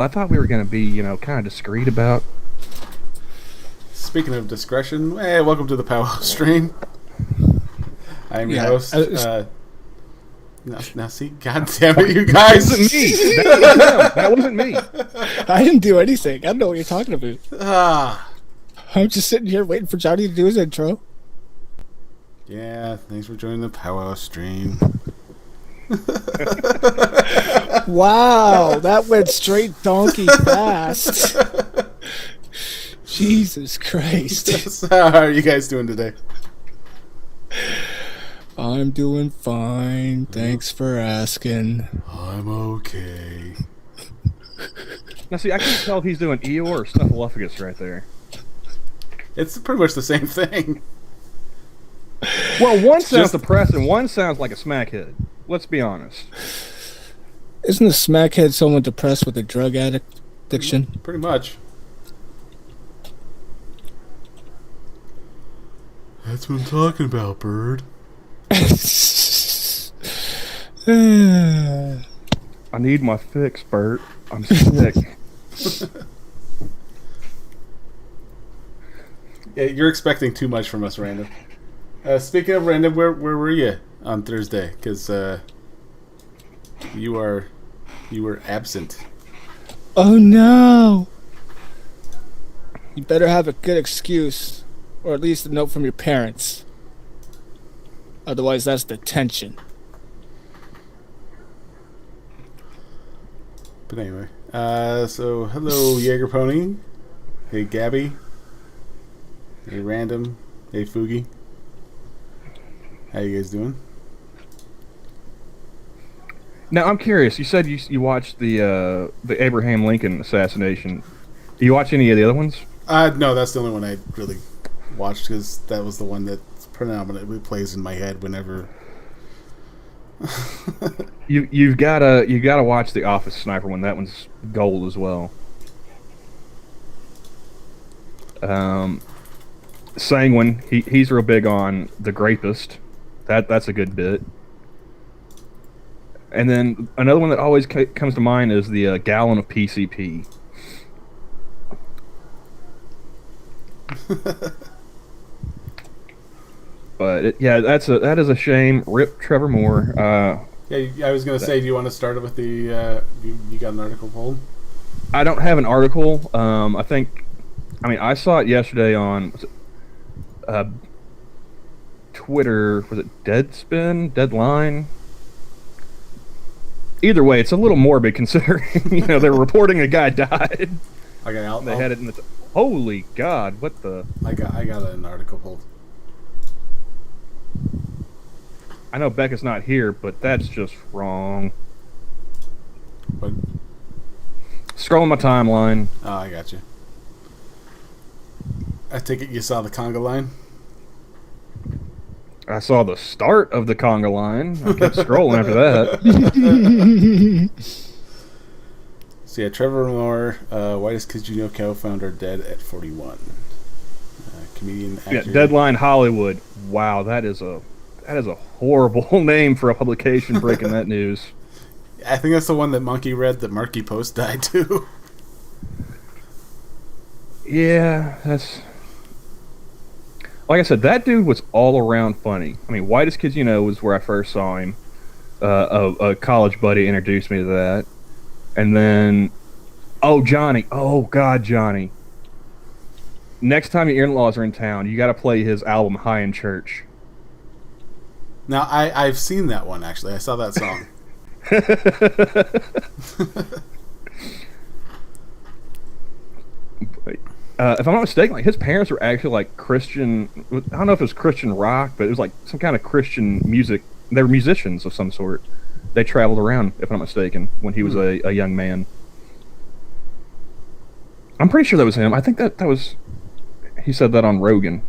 I thought we were going to be, kind of discreet about. Speaking of discretion, hey, welcome to the Pow-wow stream. I am your host. Now see, God damn it, you guys! That wasn't me. That wasn't me. I didn't do anything. I don't know what you're talking about. Ah, I'm just sitting here waiting for Johnny to do his intro. yeah. Thanks for joining the Pow-wow stream. Wow, that went straight donkey fast. Jesus Christ. How are you guys doing today? I'm doing fine. Thanks for asking. I'm okay. Now, see, I can't tell if he's doing Eeyore or Snuffleupagus right there. It's pretty much the same thing. Well, one sounds depressed and one sounds like a smackhead. Let's be honest. Isn't a smackhead someone depressed with a drug addiction? Pretty much. That's what I'm talking about, bird. I need my fix, Bert. I'm sick. Yeah, you're expecting too much from us, Random. Speaking of Random, where were you on Thursday? Because you were absent. Oh no! You better have a good excuse, or at least a note from your parents. Otherwise, that's detention. But anyway, so hello, Jaeger Pony. Hey, Gabby. Hey, Random. Hey, Fugi. How you guys doing? Now, I'm curious. You said you watched the Abraham Lincoln assassination. Do you watch any of the other ones? No, that's the only one I really watched because that was the one that predominantly plays in my head whenever. You've gotta watch the Office Sniper one. That one's gold as well. Sanguine, he's real big on the Grapist. That's a good bit. And then another one that always comes to mind is the gallon of PCP. But that is a shame. Rip Trevor Moore. Yeah, I was gonna say, do you want to start it with the? You got an article pulled? I don't have an article. I saw it yesterday on Twitter. Was it Deadline? Either way, it's a little morbid considering they're reporting a guy died. Okay, they had it in the. Holy God! What the? I got an article pulled. I know Becca's not here, but that's just wrong. What? Scrolling my timeline. Oh, I got you. I take it you saw the conga line? I saw the start of the conga line. I kept scrolling after that. So yeah, Trevor Moore, Whitest Kids You Know co-founder, dead at 41. Comedian, actor. Yeah, Deadline Hollywood. Wow, that is a horrible name for a publication breaking that news. I think that's the one that Monkey read that Marky Post died too. Yeah, that's... Like I said, that dude was all around funny. I mean, Whitest Kids You Know was where I first saw him. A college buddy introduced me to that. And then... Oh, Johnny. Oh, God, Johnny. Next time your in-laws are in town, you gotta play his album High in Church. Now, I've seen that one, actually. I saw that song. If I'm not mistaken, like his parents were actually like Christian. I don't know if it was Christian rock, but it was like some kind of Christian music. They were musicians of some sort. They traveled around, if I'm not mistaken, when he was a young man. I'm pretty sure that was him. I think that was. He said that on Rogan.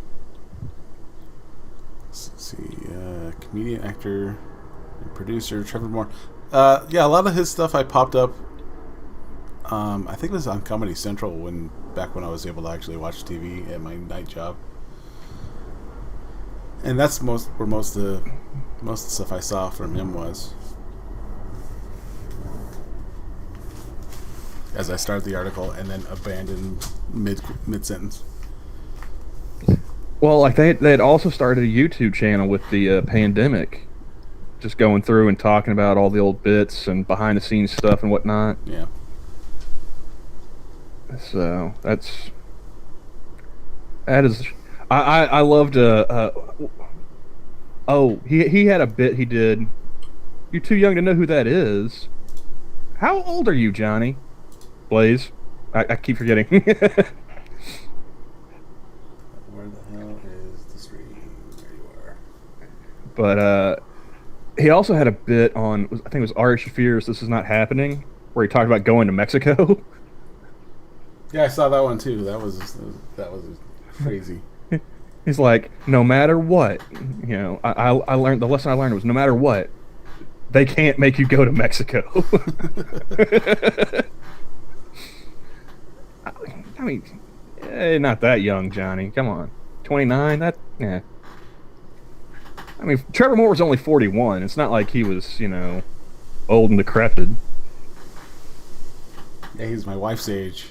Let's see, comedian, actor, and producer Trevor Moore. Yeah, a lot of his stuff I popped up. I think it was on Comedy Central back when I was able to actually watch TV at my night job. And that's where most of the stuff I saw from him was. as I start the article and then abandon mid sentence. Well, like they had also started a YouTube channel with the pandemic, just going through and talking about all the old bits and behind the scenes stuff and whatnot. Yeah. So that is, I loved. Oh, he had a bit he did. You're too young to know who that is. How old are you, Johnny? Blaze. I keep forgetting. Where the hell is the stream? There you are. But he also had a bit on, I think it was Ari Shafir's "This Is Not Happening," where he talked about going to Mexico. Yeah, I saw that one too. That was crazy. He's like, no matter what, you know, I learned, the lesson I learned was no matter what, they can't make you go to Mexico. I mean, not that young, Johnny. Come on, 29. That, yeah. I mean, Trevor Moore was only 41. It's not like he was, you know, old and decrepit. Yeah, he's my wife's age.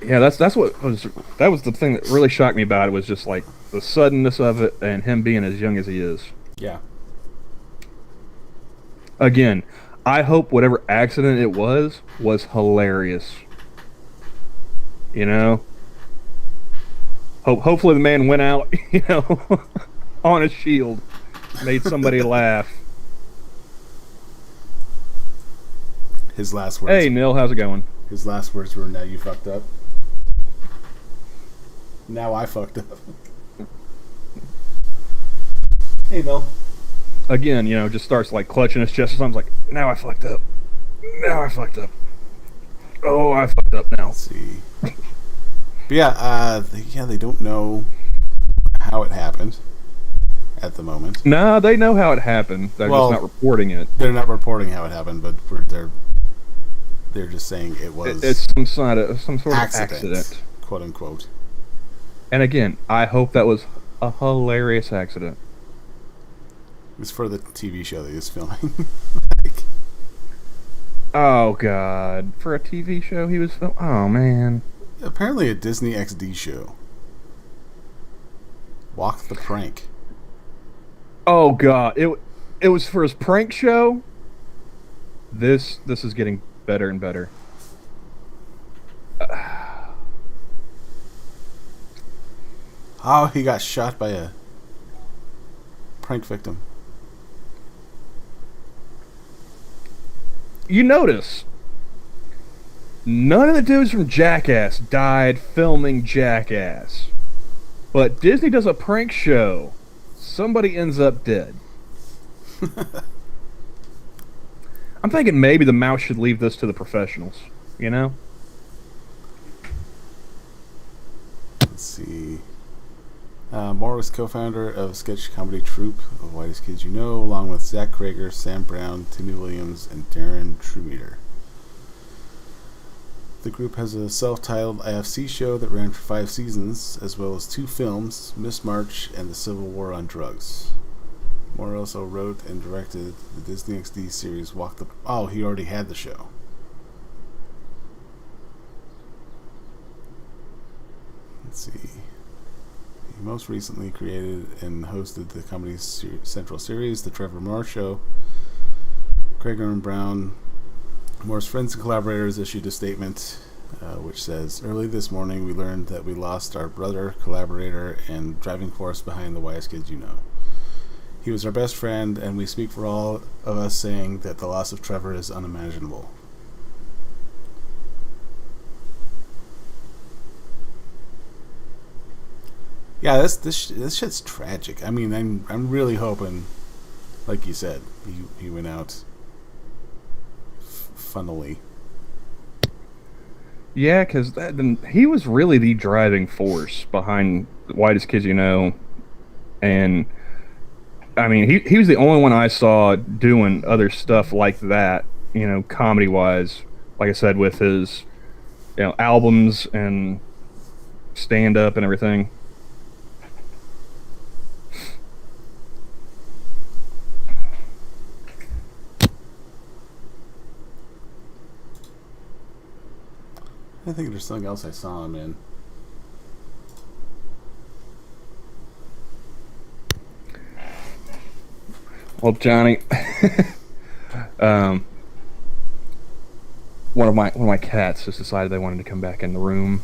Yeah, that was the thing that really shocked me about it, was just like the suddenness of it and him being as young as he is. Yeah. Again, I hope whatever accident it was hilarious. You know? Hopefully the man went out, you know, on a shield, made somebody laugh. His last words. Hey, Neil, how's it going? His last words were, "Now you fucked up." Now I fucked up. Hey, Mel. Again, you know, just starts like clutching his chest or something, like, now I fucked up. Now I fucked up. Oh, I fucked up now. Let's see. But yeah, they don't know how it happened at the moment. Nah, they know how it happened. They're just not reporting it. They're not reporting how it happened, but they're just saying it was. It's some sort of accident, quote unquote. And again, I hope that was a hilarious accident. It's for the TV show that he's filming. Oh God! For a TV show he was filming. Oh man! Apparently, a Disney XD show. Walk the Prank. Oh God! It was for his prank show. This is getting better and better. Oh, he got shot by a prank victim. You notice, none of the dudes from Jackass died filming Jackass. But Disney does a prank show. Somebody ends up dead. I'm thinking maybe the mouse should leave this to the professionals, you know? Let's see. Moore was co-founder of sketch comedy troupe of Whitest Kids You Know, along with Zach Krager, Sam Brown, Timmy Williams, and Darren Trumeter. The group has a self-titled IFC show that ran for 5 seasons, as well as 2 films, Miss March and The Civil War on Drugs. Moore also wrote and directed the Disney XD series Walk the... Oh, he already had the show. Let's see. He most recently created and hosted the Comedy Central series, The Trevor Moore Show. Krager and Brown, Moore's friends and collaborators, issued a statement which says, "Early this morning we learned that we lost our brother, collaborator, and driving force behind the Whitest Kids You Know. He was our best friend, and we speak for all of us saying that the loss of Trevor is unimaginable." Yeah, this shit's tragic. I mean, I'm really hoping, like you said, he went out funnily. Yeah, because he was really the driving force behind Whitest Kids You Know, and I mean, he was the only one I saw doing other stuff like that, you know, comedy wise. Like I said, with his, you know, albums and stand up and everything. I think there's something else I saw him in. Well, Johnny, one of my cats just decided they wanted to come back in the room.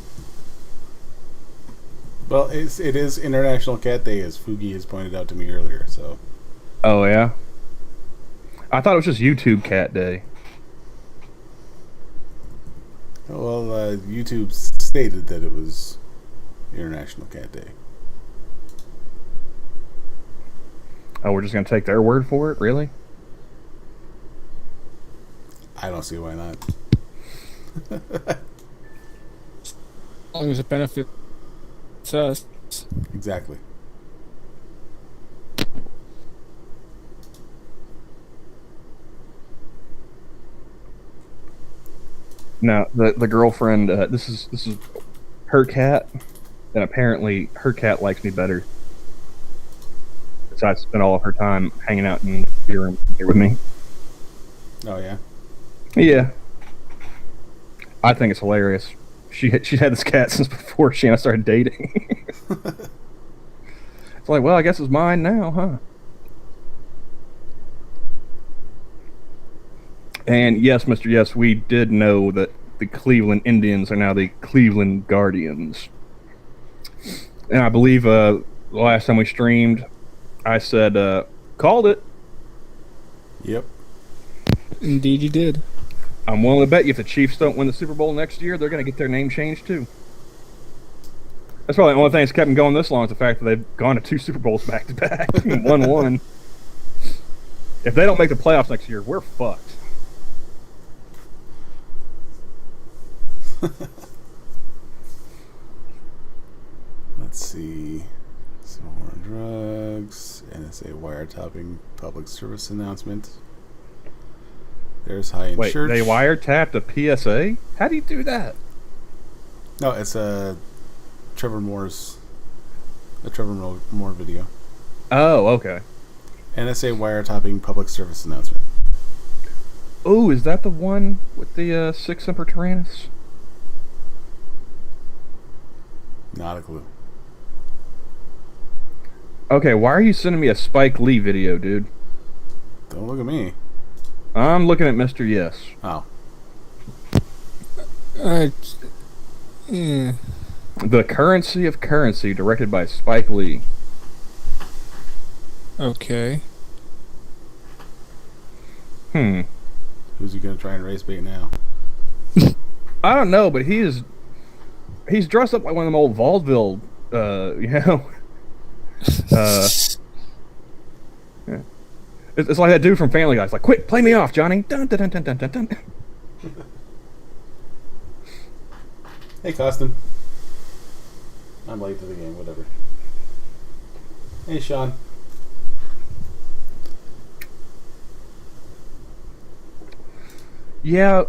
Well, it is International Cat Day, as Fugi has pointed out to me earlier. So. Oh yeah, I thought it was just YouTube Cat Day. Well, YouTube stated that it was International Cat Day. Oh, we're just gonna take their word for it, really? I don't see why not. As long as it benefits us. Exactly. No, the girlfriend. This is her cat, and apparently her cat likes me better. Besides, spend all of her time hanging out in the room here with me. Oh yeah. Yeah, I think it's hilarious. She's had this cat since before she and I started dating. It's like, well, I guess it's mine now, huh? And yes, Mr. Yes, we did know that the Cleveland Indians are now the Cleveland Guardians. And I believe the last time we streamed, I said, called it. Yep. Indeed, you did. I'm willing to bet you if the Chiefs don't win the Super Bowl next year, they're going to get their name changed too. That's probably the only thing that's kept them going this long is the fact that they've gone to 2 Super Bowls back to back and won one. If they don't make the playoffs next year, we're fucked. Let's see. Some more on drugs. NSA wiretapping public service announcement. There's high in Wait, church. they wiretapped a PSA? How do you do that? No, it's Trevor Moore video. Oh, okay. NSA wiretapping public service announcement. Oh, is that the one with the 6 Semper Tyrannis? Not a clue. Okay, why are you sending me a Spike Lee video, dude? Don't look at me. I'm looking at Mr. Yes. Oh. Yeah. The Currency of Currency, directed by Spike Lee. Okay. Who's he gonna try and race bait now? I don't know, but he's dressed up like one of them old vaudeville, yeah. It's like that dude from Family Guy. It's like, quick, play me off, Johnny. Dun, dun, dun, dun, dun, dun, dun. Hey, Costin. I'm late to the game, whatever. Hey, Sean. Yeah,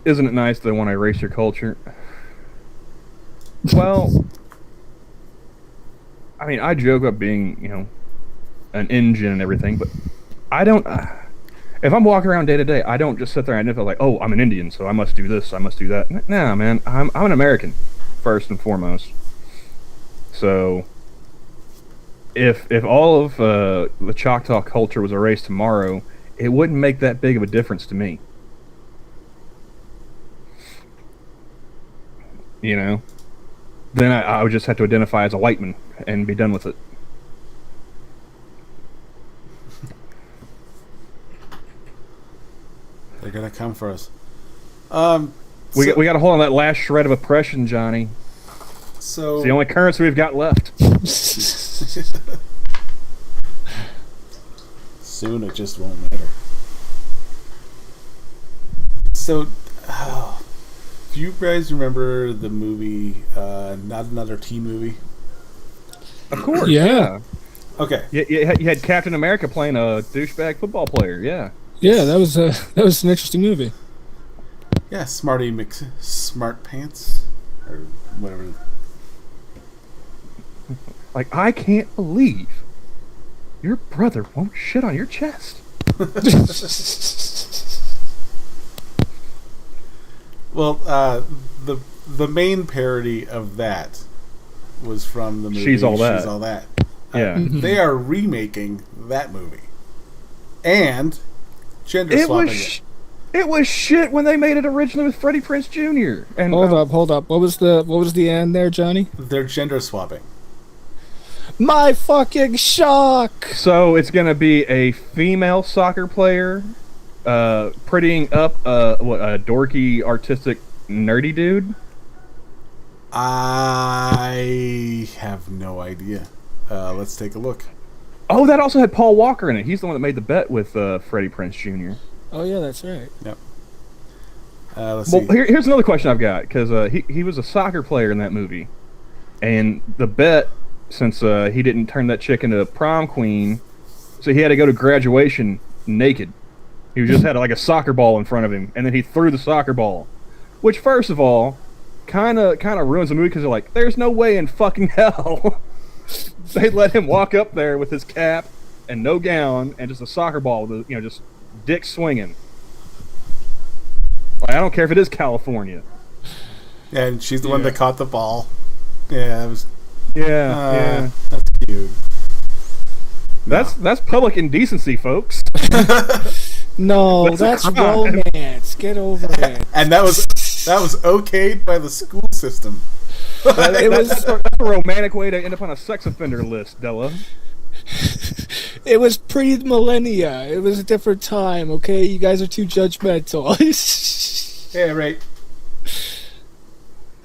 isn't it nice that they want to erase your culture? Well, I mean, I joke about being, an engine and everything, but I don't. If I'm walking around day to day, I don't just sit there and identify like, oh, I'm an Indian, so I must do this, I must do that. Nah, man, I'm an American, first and foremost. So, if all of the Choctaw culture was erased tomorrow, it wouldn't make that big of a difference to me. Then I would just have to identify as a white man and be done with it. They're gonna come for us. We got to hold on that last shred of oppression, Johnny. So It's the only currency we've got left. soon it just won't matter. So, do you guys remember the movie Not Another Teen Movie? Of course. Yeah. Okay. You had Captain America playing a douchebag football player. Yeah. Yeah, that was an interesting movie. Yeah, Smarty Smart Pants or whatever. Like, I can't believe your brother won't shit on your chest. Well, the main parody of that was from the movie She's All That. She's All That. Yeah. They are remaking that movie and gender swapping it. It was shit when they made it originally with Freddie Prinze Jr. And Hold up. What was the end there, Johnny? They're gender swapping. My fucking shock! So it's gonna be a female soccer player, prettying up a dorky, artistic, nerdy dude. I have no idea. Let's take a look. Oh, that also had Paul Walker in it. He's the one that made the bet with Freddie Prinze Jr. Oh yeah, that's right. Yep. Let's see. Here's another question I've got, because he was a soccer player in that movie, and the bet, since he didn't turn that chick into a prom queen, so he had to go to graduation naked. He just had like a soccer ball in front of him, and then he threw the soccer ball, which first of all, kind of ruins the movie, because they're like, there's no way in fucking hell they let him walk up there with his cap and no gown and just a soccer ball with just dick swinging. Like, I don't care if it is California. Yeah, and she's the one that caught the ball. Yeah, it was. Yeah. That's cute. That's public indecency, folks. No, that's romance. Get over it. And that was okayed by the school system. That's a romantic way to end up on a sex offender list, Della. It was pre-millennia. It was a different time, okay? You guys are too judgmental. Yeah, right.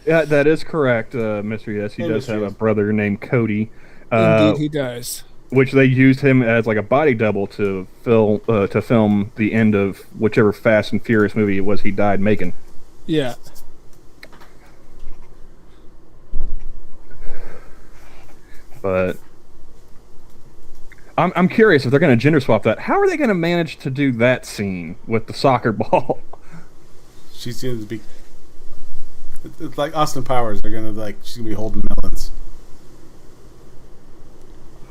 Yeah, that is correct, Mr. Yes. He does have a brother named Cody. Indeed, he does. Which they used him as like a body double to film the end of whichever Fast and Furious movie it was he died making. Yeah. But I'm curious if they're going to gender swap that. How are they going to manage to do that scene with the soccer ball? She seems to be. It's like Austin Powers. They're gonna she's gonna be holding melons.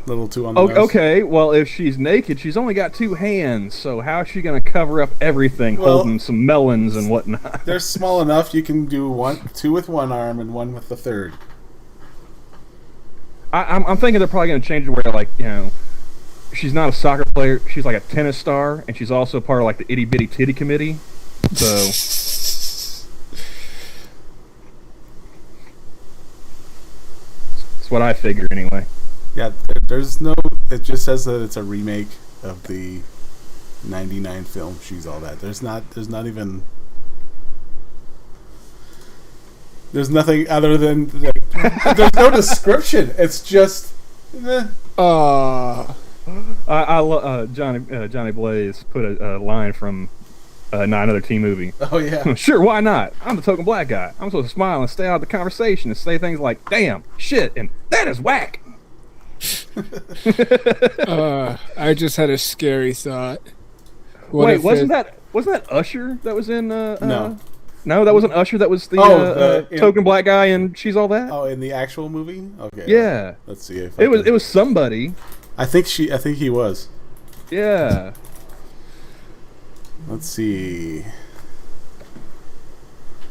A little too on the nose. Okay, well, if she's naked, she's only got two hands, so how is she going to cover up everything holding some melons and whatnot? They're small enough. You can do two with one arm and one with the third. I'm thinking they're probably going to change it where, she's not a soccer player, she's like a tennis star, and she's also part of, the Itty Bitty Titty Committee, so... That's what I figure, anyway. Yeah, there's no... It just says that it's a remake of the 99 film, She's All That. There's not even... There's nothing other than... there's no description. It's just... I love Johnny Blaze put a line from Not Another Teen Movie. Oh, yeah. Sure, why not? I'm the token black guy. I'm supposed to smile and stay out of the conversation and say things like, damn, shit, and that is whack. I just had a scary thought. Wait, wasn't that Usher that was in... No. No, that wasn't Usher. That was the token black guy, and She's All That. Oh, in the actual movie? Okay. Yeah. Let's see if it was somebody. I think he was. Yeah. Let's see.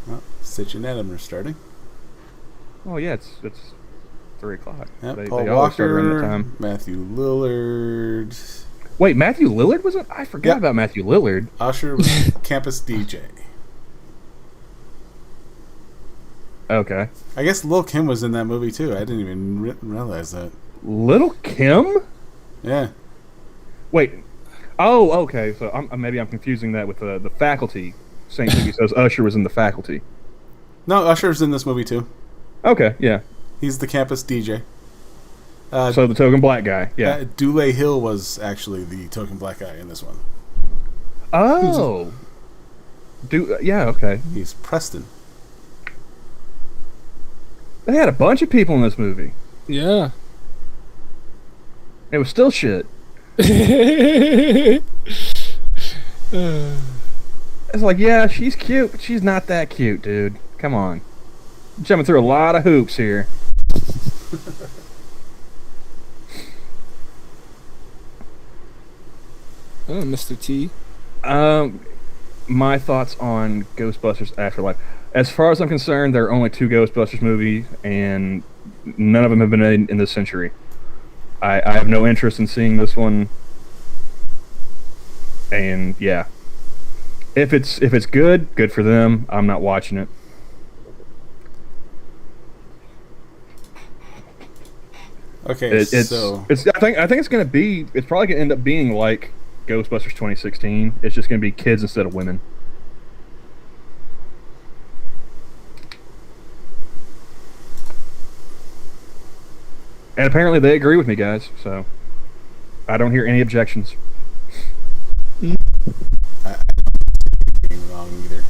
Well, Stitch and Adam are starting. Oh yeah, it's 3:00. Yep, They Paul always start Walker, around that time. Matthew Lillard. Wait, Matthew Lillard was it? I forgot about Matthew Lillard. Usher was campus DJ. Okay. I guess Lil' Kim was in that movie too. I didn't even realize that. Little Kim? Yeah. Wait. Oh, okay. So maybe I'm confusing that with the Faculty. Same thing. He says Usher was in the Faculty. No, Usher's in this movie too. Okay. Yeah. He's the campus DJ. So the token black guy. Yeah. Dule Hill was actually the token black guy in this one. Oh. Yeah. Okay. He's Preston. They had a bunch of people in this movie. Yeah. It was still shit. uh, It's like, yeah, she's cute, but she's not that cute, dude. Come on. Jumping through a lot of hoops here. Mr. T. my thoughts on Ghostbusters Afterlife. As far as I'm concerned, there are only two Ghostbusters movies, and none of them have been made in this century. I have no interest in seeing this one, and yeah, if it's good for them. I'm not watching it. Okay, so it's I think it's gonna be it's probably gonna end up being like Ghostbusters 2016. It's just gonna be kids instead of women. And apparently they agree with me, guys. So I don't hear any objections. I don't being wrong either.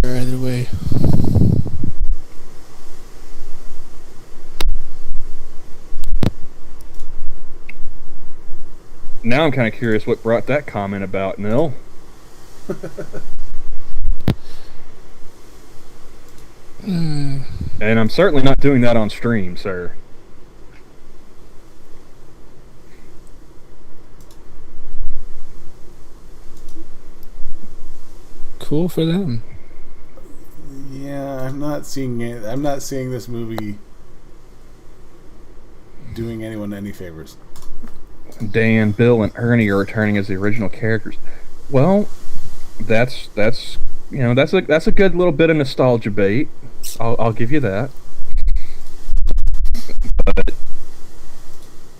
Either way. Now I'm kind of curious what brought that comment about, Nil. And I'm certainly not doing that on stream, sir. Cool for them. Yeah, I'm not seeing it. I'm not seeing this movie doing anyone any favors. Dan, Bill, and Ernie are returning as the original characters. Well, that's that's a good little bit of nostalgia bait. I'll give you that. But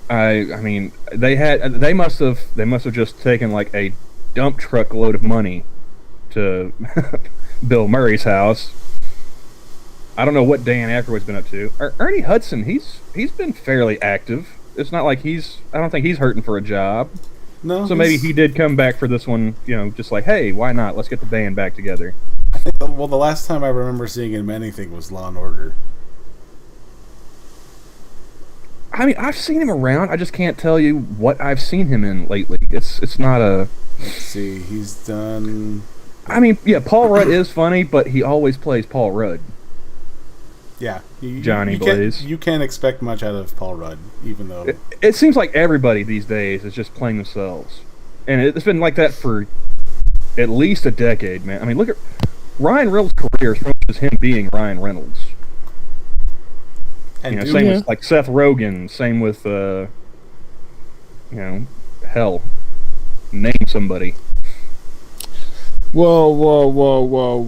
I mean they must have just taken like a dump truck load of money to Bill Murray's house. I don't know what Dan Aykroyd's been up to. Ernie Hudson, he's been fairly active. It's not like I don't think he's hurting for a job. No. So maybe he did come back for this one, just like, hey, why not? Let's get the band back together. I think, well, the last time I remember seeing him in anything was Law and Order. I mean, I've seen him around. I just can't tell you what I've seen him in lately. It's not a... Let's see. He's done... I mean, yeah, Paul Rudd is funny, but he always plays Paul Rudd. Yeah. Johnny Blaze. You can't expect much out of Paul Rudd, even though... It seems like everybody these days is just playing themselves. And it's been like that for at least a decade, man. I mean, look at... Ryan Reynolds' career is pretty much just him being Ryan Reynolds. And same with like Seth Rogen, same with hell. Name somebody. Whoa.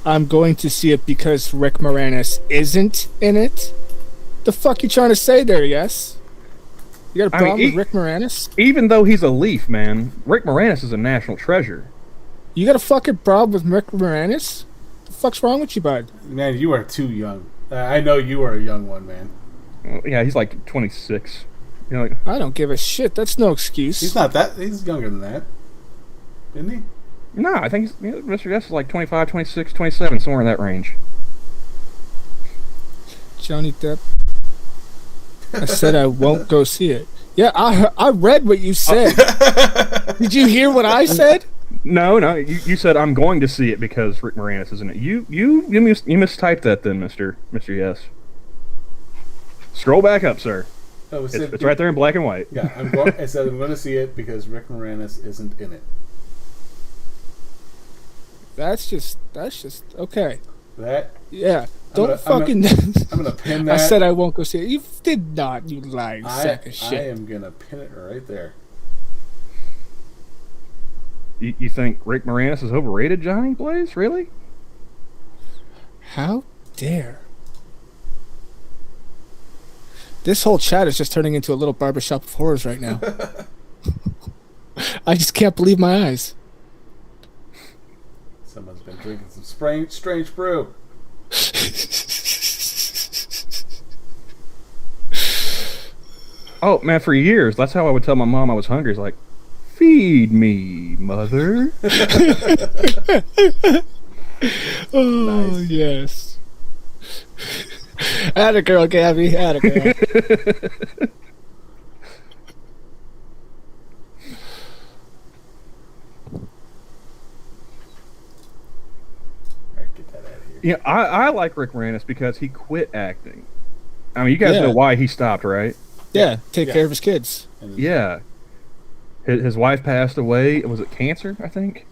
I'm going to see it because Rick Moranis isn't in it? The fuck you trying to say there, yes? You got a problem with Rick Moranis? Even though he's a Leaf, man, Rick Moranis is a national treasure. You got a fucking problem with Rick Moranis? The fuck's wrong with you, bud? Man, you are too young. I know you are a young one, man. Well, yeah, he's like 26. I don't give a shit. That's no excuse. He's not that. He's younger than that. Isn't he? No, I think Mr. S is like 25, 26, 27, somewhere in that range. Johnny Depp. I said I won't go see it. Yeah, I read what you said. Did you hear what I said? No. You said I'm going to see it because Rick Moranis is in it. You mistyped that then, Mr. Yes. Scroll back up, sir. Oh, it's right there in black and white. Yeah, I said I'm going to see it because Rick Moranis isn't in it. That's just okay. I'm gonna pin that. I said I won't go see it. You did not, you lying sack of shit. I am gonna pin it right there. You think Rick Moranis is overrated, Johnny Blaze? Really? How dare? This whole chat is just turning into a little barbershop of horrors right now. I just can't believe my eyes. Someone's been drinking some strange brew. Oh, man, for years, that's how I would tell my mom I was hungry. It's like, feed me, mother. Oh, nice. Yes. Atta girl, Gabby. Atta girl. Yeah, I like Rick Moranis because he quit acting. I mean, you guys know why he stopped, right? Yeah, take care of his kids. Yeah. His wife passed away. Was it cancer? I think.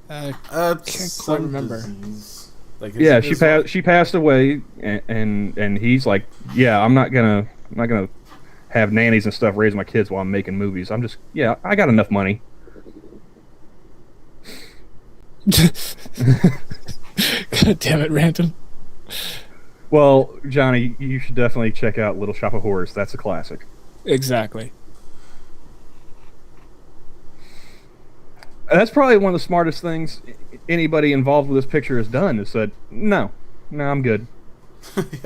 Can't quite Some remember. disease. Like Yeah, she passed away, and he's like, yeah, I'm not gonna have nannies and stuff raise my kids while I'm making movies. I got enough money. God damn it, Random. Well, Johnny, you should definitely check out Little Shop of Horrors. That's a classic. Exactly. That's probably one of the smartest things anybody involved with this picture has done. Is said, no, I'm good.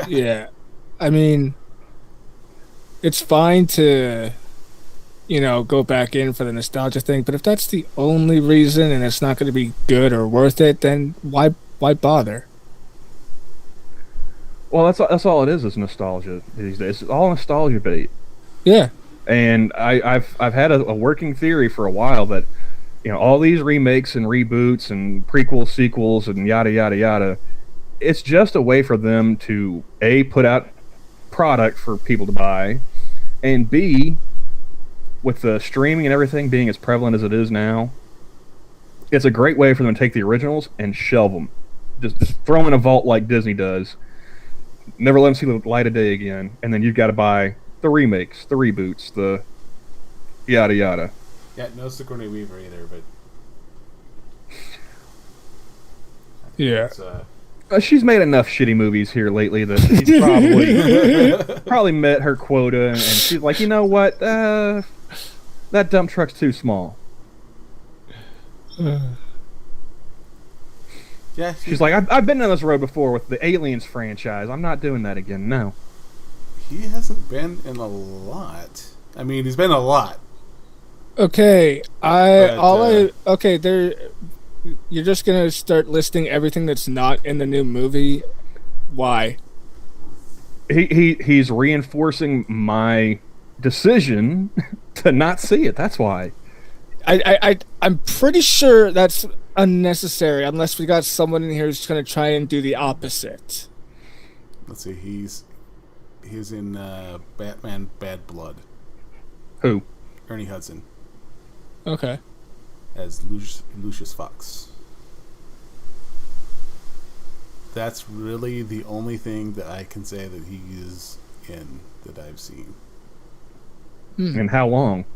Yeah. I mean, it's fine to, go back in for the nostalgia thing, but if that's the only reason and it's not going to be good or worth it, then why bother? Well, that's all it is nostalgia these days. It's all nostalgia bait. Yeah. And I've had a working theory for a while that all these remakes and reboots and prequels, sequels, and yada yada yada. It's just a way for them to A, put out product for people to buy, and B, with the streaming and everything being as prevalent as it is now, it's a great way for them to take the originals and shelve them. Just throw them in a vault like Disney does. Never let them see the light of day again, and then you've got to buy the remakes, the reboots, the yada yada. Yeah, no Sigourney Weaver either, but Yeah. She's made enough shitty movies here lately that she's probably met her quota, and she's like, you know what, that dump truck's too small. yeah, She's like, I've been on this road before with the Aliens franchise. I'm not doing that again. No. he hasn't been in a lot. I mean, he's been in a lot. Okay, But, there. You're just gonna start listing everything that's not in the new movie. Why? He's reinforcing my decision to not see it. That's why. I'm pretty sure that's unnecessary unless we got someone in here who's gonna try and do the opposite. Let's see, he's in Batman Bad Blood. Who? Ernie Hudson Okay. as Lucius Fox. That's really the only thing that I can say that he is in that I've seen. And how long?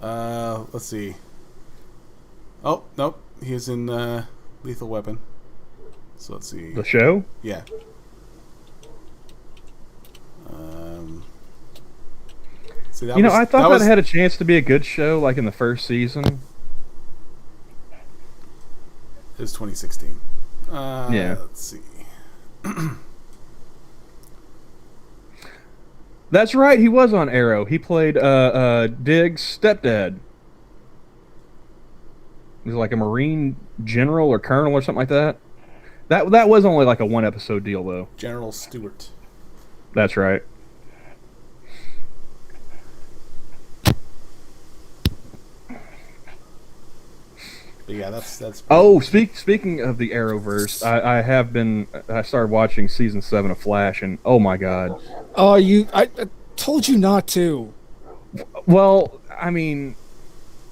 Let's see. Oh, nope. He's in Lethal Weapon. So let's see. The show? Yeah. See, I thought that had a chance to be a good show, like in the first season. It was 2016. Yeah. Let's see. That's right. He was on Arrow. He played Diggs' stepdad. He was like a Marine general or colonel or something like that. That was only like a 1-episode deal, though. General Stewart. That's right. But yeah, that's. Oh, speaking of the Arrowverse, I started watching season 7 of Flash, and oh my god. Oh, I told you not to. Well, I mean,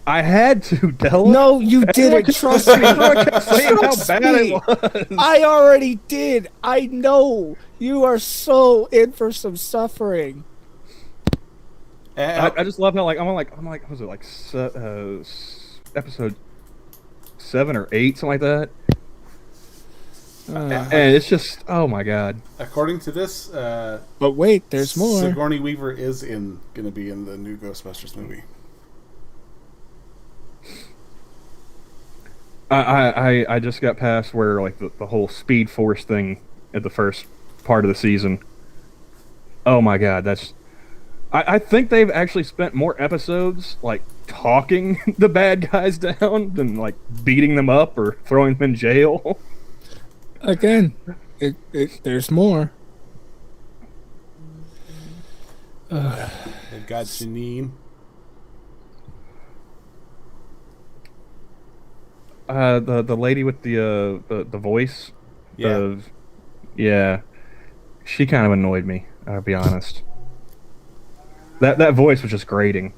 I had to, Della. No, you didn't. Trust me. I kept saying how Trust bad me. it was. I already did. I know. You are so in for some suffering. I just love how I'm like was it like episode 7 or 8, something like that. And it's just, oh my god. According to this, But wait, there's more. Sigourney Weaver is going to be in the new Ghostbusters movie. I just got past where like the whole Speed Force thing at the first part of the season. Oh my god, that's. I think they've actually spent more episodes like talking the bad guys down than like beating them up or throwing them in jail. Again, there's more. They've got Janine. The lady with the voice. Yeah. Yeah. She kind of annoyed me, I'll be honest. That voice was just grating.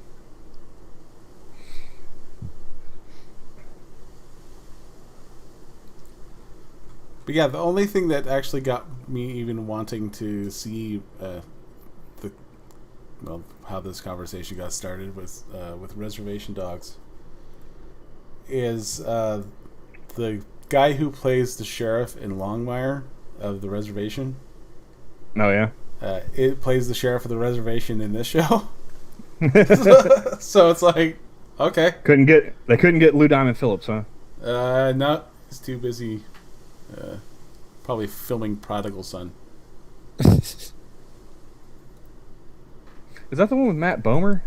But yeah, the only thing that actually got me even wanting to see how this conversation got started was with Reservation Dogs is the guy who plays the sheriff in Longmire of the reservation. Oh yeah. It plays the sheriff of the reservation in this show. So it's like, okay. They couldn't get Lou Diamond Phillips, huh? No, he's too busy. Probably filming Prodigal Son. Is that the one with Matt Bomer?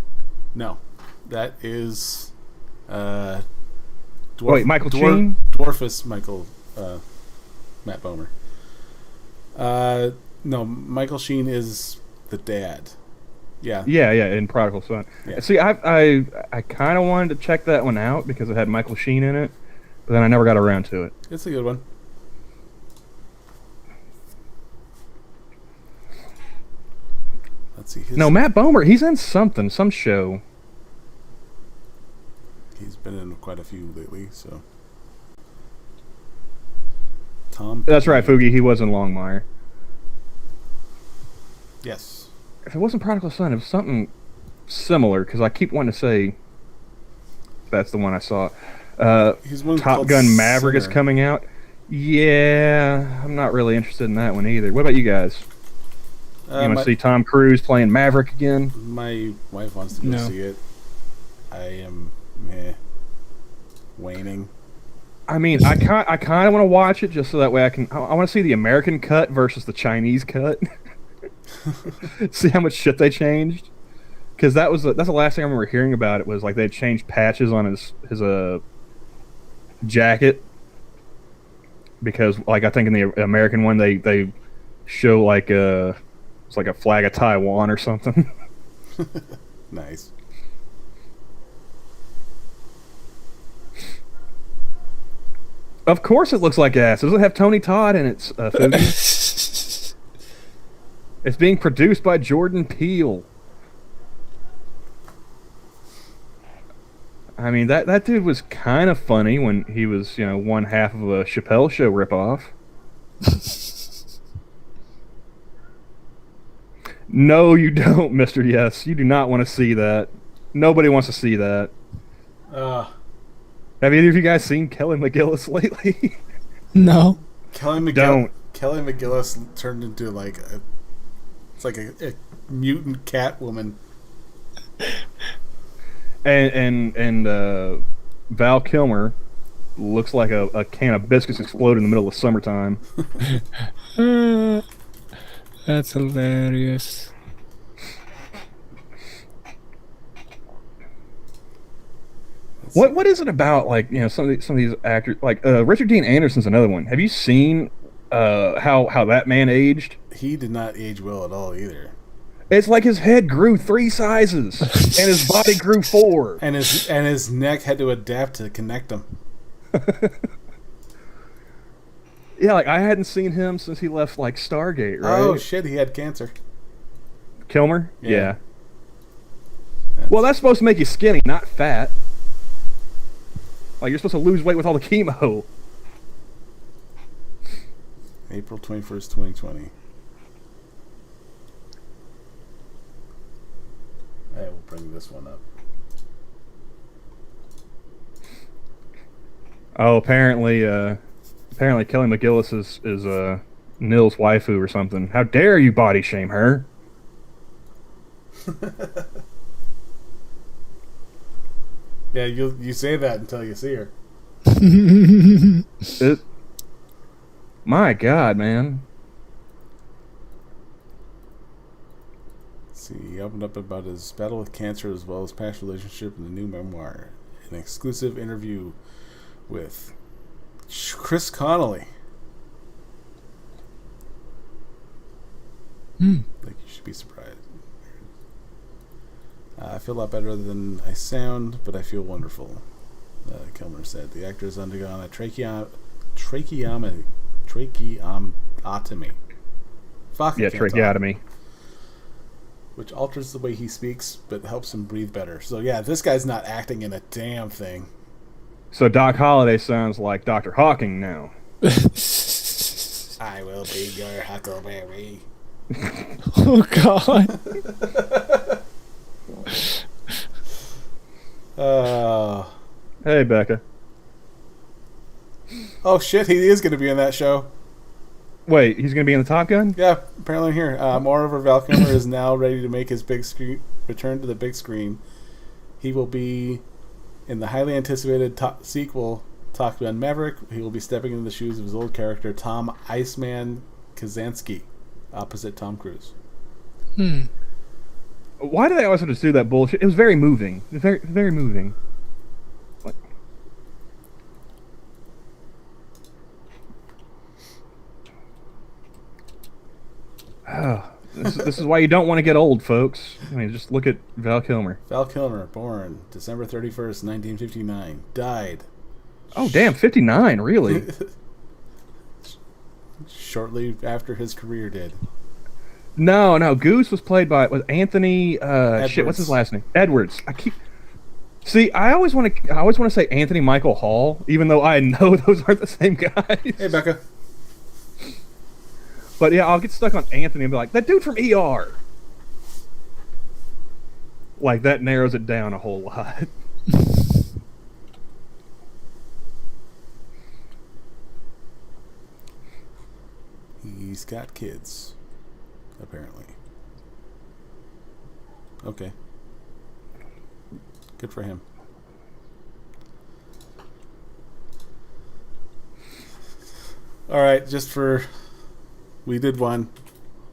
No, that is Michael Sheen? Dwarfus Michael Matt Bomer. No, Michael Sheen is the dad. Yeah. Yeah, in Prodigal Son. Yeah. See, I kind of wanted to check that one out because it had Michael Sheen in it, but then I never got around to it. It's a good one. Let's see. No, Matt Bomer, he's in some show. He's been in quite a few lately, so. Tom. That's right, Fugi. He was in Longmire. Yes. If it wasn't Prodigal Son, it was something similar, because I keep wanting to say that's the one I saw. He's one Top Gun Maverick is coming out. Yeah, I'm not really interested in that one either. What about you guys? You want to see Tom Cruise playing Maverick again? My wife wants to go see it. I am waning. I mean, I kind of want to watch it just so that way I want to see the American cut versus the Chinese cut. See how much shit they changed. Because that's the last thing I remember hearing about it was like they changed patches on his jacket. Because like I think in the American one they show like it's like a flag of Taiwan or something. Nice. Of course it looks like ass. Does it have Tony Todd in it, Fugi? It's being produced by Jordan Peele. I mean, that dude was kind of funny when he was, one half of a Chappelle Show ripoff. No, you don't, Mr. Yes. You do not want to see that. Nobody wants to see that. Have either of you guys seen Kelly McGillis lately? No. Kelly McGillis turned into like a mutant cat woman. And Val Kilmer looks like a can of biscuits exploded in the middle of summertime. That's hilarious. What is it about, like, some of these actors, like Richard Dean Anderson's another one. Have you seen how that man aged? He did not age well at all either. It's like his head grew 3 sizes and his body grew 4. And his neck had to adapt to connect them. Yeah, like I hadn't seen him since he left like Stargate, right? Oh shit, he had cancer. Kilmer? Yeah. Well, that's supposed to make you skinny, not fat. Like, you're supposed to lose weight with all the chemo. April 21st, 2020. I will bring this one up. Oh, apparently Kelly McGillis is Nils' waifu or something. How dare you body shame her? Yeah, you say that until you see her. My God, man. Let's see, he opened up about his battle with cancer as well as past relationship in the new memoir. An exclusive interview with Chris Connolly. Like, you should be surprised. I feel a lot better than I sound, but I feel wonderful, Kilmer said. The actor has undergone a tracheotomy. Fuck, yeah, tracheotomy. Which alters the way he speaks, but helps him breathe better. So yeah, this guy's not acting in a damn thing. So Doc Holliday sounds like Dr. Hawking now. I will be your Huckleberry. Oh God. Hey, Becca. Oh shit, he is going to be in that show. Wait, he's going to be in the Top Gun? Yeah, apparently here. Moreover, Val Kilmer is now ready to make his big screen return to the big screen. He will be in the highly anticipated sequel, Top Gun Maverick. He will be stepping into the shoes of his old character, Tom Iceman Kazansky, opposite Tom Cruise. Why do they always have to do that bullshit? It was very moving. Very, very moving. What? This is why you don't want to get old, folks. I mean, just look at Val Kilmer. Val Kilmer, born December 31st, 1959. Died. Oh, damn, 59, really? Shortly after his career did. No, Goose was played by Anthony. Shit, what's his last name? Edwards. I always want to say Anthony Michael Hall, even though I know those aren't the same guys. Hey, Becca. But yeah, I'll get stuck on Anthony and be like, that dude from ER. Like, that narrows it down a whole lot. He's got kids, apparently. Okay. Good for him. All right, we did one.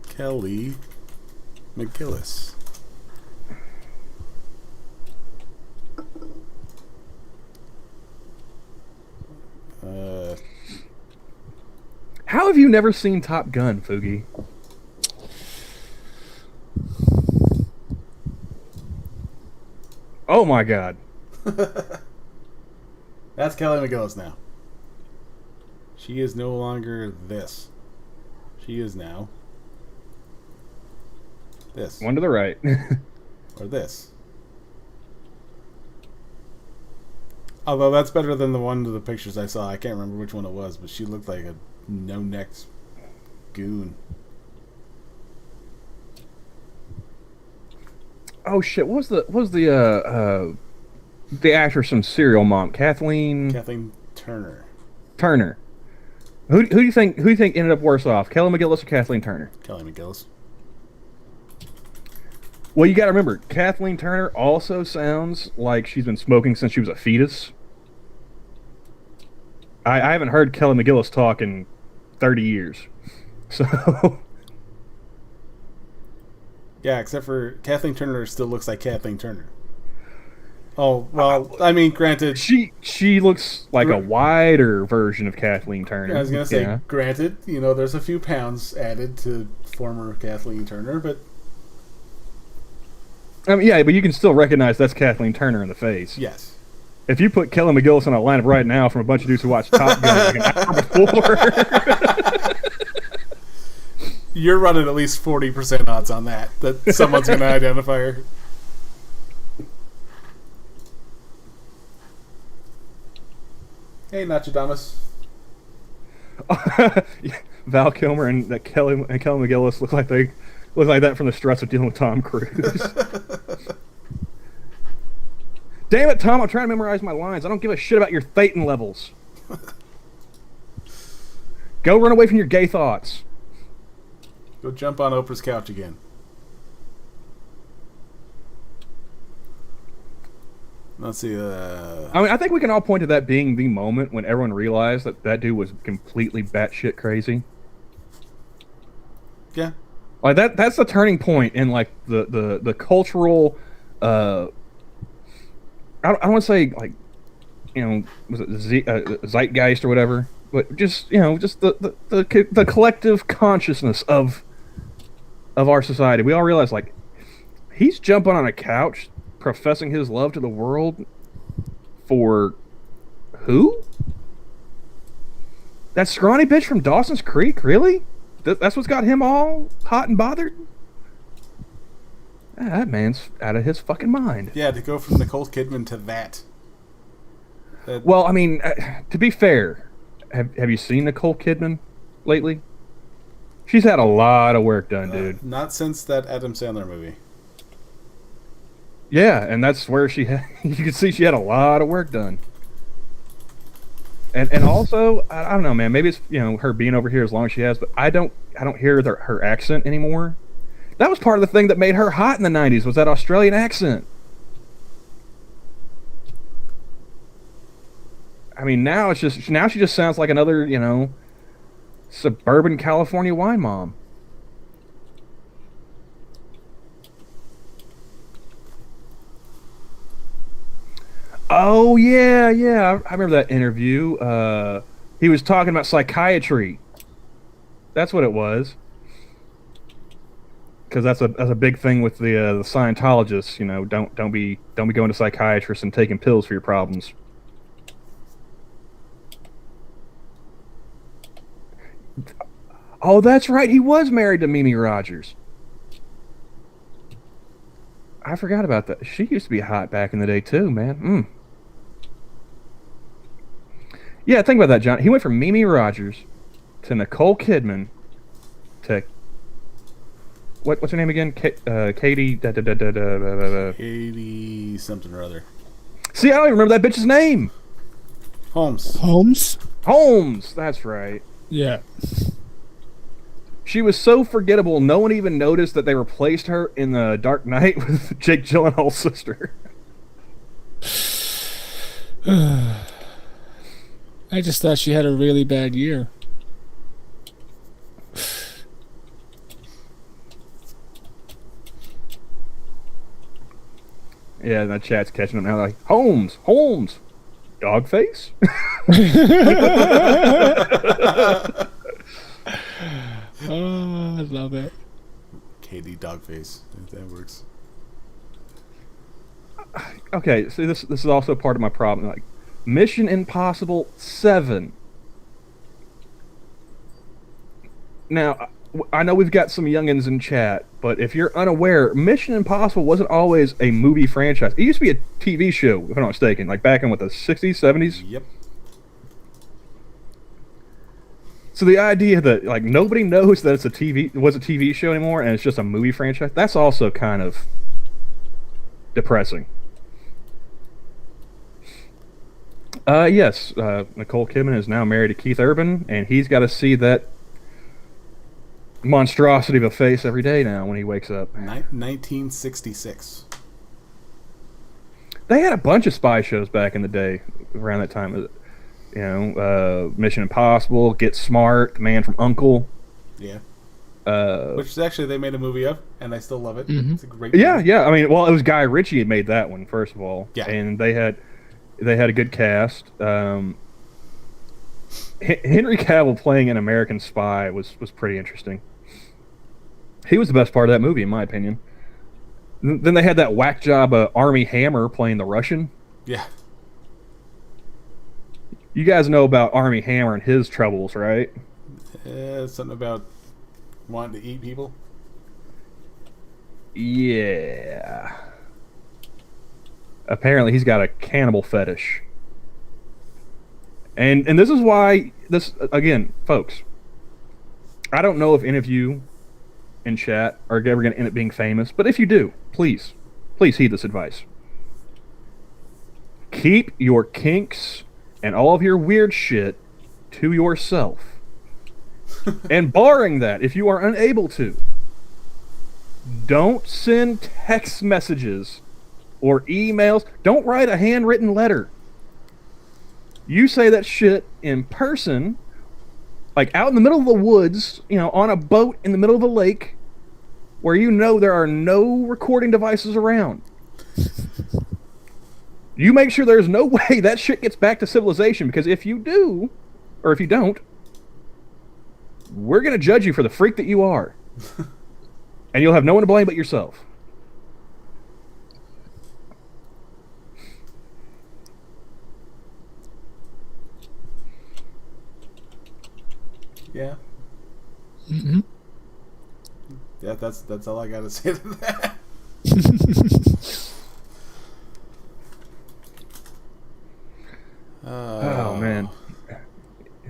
Kelly McGillis. How have you never seen Top Gun, Foogie? Oh my God. That's Kelly McGillis now. She is no longer this. She is now this. One to the right. Or this. Although that's better than the one of the pictures I saw. I can't remember which one it was, but she looked like a no-necked goon. Oh shit! What was the actress from Serial Mom? Kathleen Turner. Turner. Who do you think ended up worse off, Kelly McGillis or Kathleen Turner? Kelly McGillis. Well, you got to remember, Kathleen Turner also sounds like she's been smoking since she was a fetus. I haven't heard Kelly McGillis talk in 30 years. So... Yeah, except for Kathleen Turner still looks like Kathleen Turner. Oh, well, I mean, granted... She looks like a wider version of Kathleen Turner. I was going to say, granted, there's a few pounds added to former Kathleen Turner, but... I mean, yeah, but you can still recognize that's Kathleen Turner in the face. Yes. If you put Kelly McGillis on a lineup right now from a bunch of dudes who watch Top Gun like an hour before... You're running at least 40% odds on that someone's going to identify her. Hey, Nostradamus. Val Kilmer and Kelly McGillis look like that from the stress of dealing with Tom Cruise. Damn it, Tom! I'm trying to memorize my lines. I don't give a shit about your Thetan levels. Go run away from your gay thoughts. Go jump on Oprah's couch again. Let's see. I mean, I think we can all point to that being the moment when everyone realized that dude was completely batshit crazy. Yeah. Like that's the turning point in like the cultural. I don't want to say like, was it zeitgeist or whatever, but just the collective consciousness of our society. We all realize like he's jumping on a couch professing his love to the world for who? That scrawny bitch from Dawson's Creek, really? That's what's got him all hot and bothered? That man's out of his fucking mind. Yeah, to go from Nicole Kidman to that. Well, I mean, to be fair, have you seen Nicole Kidman lately? She's had a lot of work done, dude. Not since that Adam Sandler movie. Yeah, and that's where she had, you can see she had a lot of work done. And also, I don't know, man. Maybe it's her being over here as long as she has, but I don't hear her accent anymore. That was part of the thing that made her hot in the '90s was that Australian accent. I mean, now she just sounds like another suburban California wine mom. Oh yeah, yeah. I remember that interview. He was talking about psychiatry. That's what it was. Because that's a big thing with the Scientologists. Don't be going to psychiatrists and taking pills for your problems. Oh, that's right. He was married to Mimi Rogers. I forgot about that. She used to be hot back in the day too, man. Yeah, think about that, John. He went from Mimi Rogers to Nicole Kidman to what's her name again? Katie. Katie something or other. See, I don't even remember that bitch's name. Holmes. Holmes. That's right. Yeah. She was so forgettable. No one even noticed that they replaced her in The Dark Knight with Jake Gyllenhaal's sister. I just thought she had a really bad year. Yeah, that chat's catching up now. Like, Holmes, dog face. Oh, I love it. Katie Dogface. If that works. Okay, see, this is also part of my problem. Like, Mission Impossible 7. Now, I know we've got some youngins in chat, but if you're unaware, Mission Impossible wasn't always a movie franchise. It used to be a TV show, if I'm not mistaken, like back in the 60s, 70s. Yep. So the idea that like nobody knows that it was a TV show anymore and it's just a movie franchise, that's also kind of depressing. Yes, Nicole Kidman is now married to Keith Urban, and he's got to see that monstrosity of a face every day now when he wakes up. 1966. They had a bunch of spy shows back in the day around that time. Mission Impossible, Get Smart, The Man from U.N.C.L.E. Yeah. Which actually they made a movie of, and I still love it. Mm-hmm. It's a great movie. Yeah. I mean, well, it was Guy Ritchie that made that one, first of all. Yeah. And they had a good cast. Henry Cavill playing an American spy was pretty interesting. He was the best part of that movie, in my opinion. Then they had that whack job Army Hammer playing the Russian. Yeah. You guys know about Army Hammer and his troubles, right? Something about wanting to eat people. Yeah. Apparently he's got a cannibal fetish. And this is why again, folks, I don't know if any of you in chat are ever going to end up being famous, but if you do, please heed this advice. Keep your kinks and all of your weird shit to yourself. And barring that, if you are unable to, don't send text messages or emails. Don't write a handwritten letter. You say that shit in person, like out in the middle of the woods, on a boat in the middle of a lake, where there are no recording devices around. You make sure there's no way that shit gets back to civilization, because if you do, or if you don't, we're going to judge you for the freak that you are. And you'll have no one to blame but yourself. Yeah. Mm-hmm. Yeah, that's all I got to say to that. Oh man.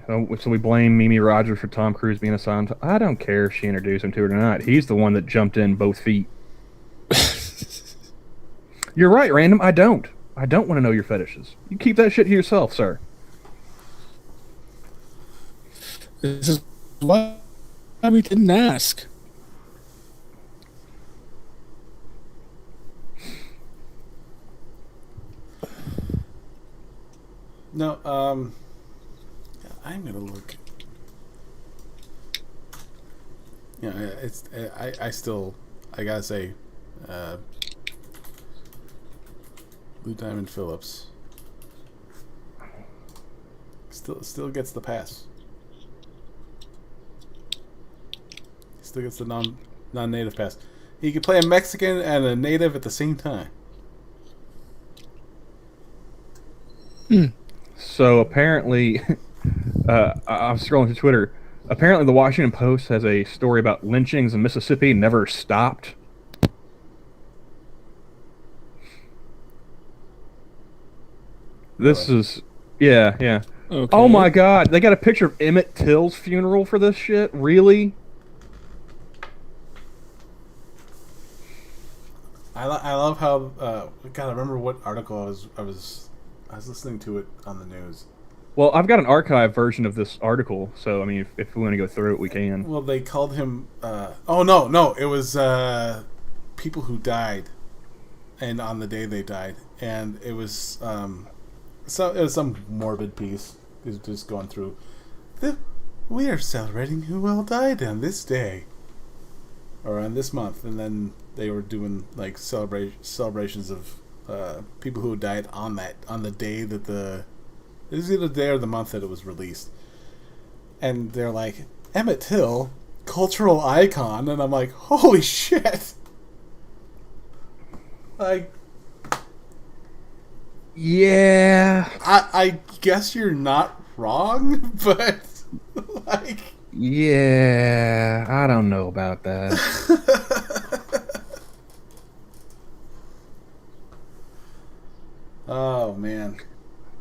So we blame Mimi Rogers for Tom Cruise being a Scientologist. I don't care if she introduced him to it or not. He's the one that jumped in both feet. You're right, Random. I don't want to know your fetishes. You keep that shit to yourself, sir. This is why we didn't ask. No, I'm gonna look. Yeah, it's I still I gotta say, Lou Diamond Phillips still gets the pass. Still gets the non-native pass. He can play a Mexican and a native at the same time. So apparently, I'm scrolling through Twitter. Apparently, the Washington Post has a story about lynchings in Mississippi never stopped. This is, yeah. Okay. Oh my God, they got a picture of Emmett Till's funeral for this shit. Really? I love how God, I remember what article I was listening to it on the news. Well, I've got an archive version of this article, so I mean, if we want to go through it, we can. Well, they called him. Oh no, it was people who died, and on the day they died, and it was it was some morbid piece. It was just going through. We are celebrating who all died on this day, or on this month, and then they were doing like celebrations of people who died on the day that it was either the day or the month that it was released. And they're like, Emmett Till, cultural icon, and I'm like, holy shit. Like, yeah. I guess you're not wrong, but like, yeah, I don't know about that. Oh man.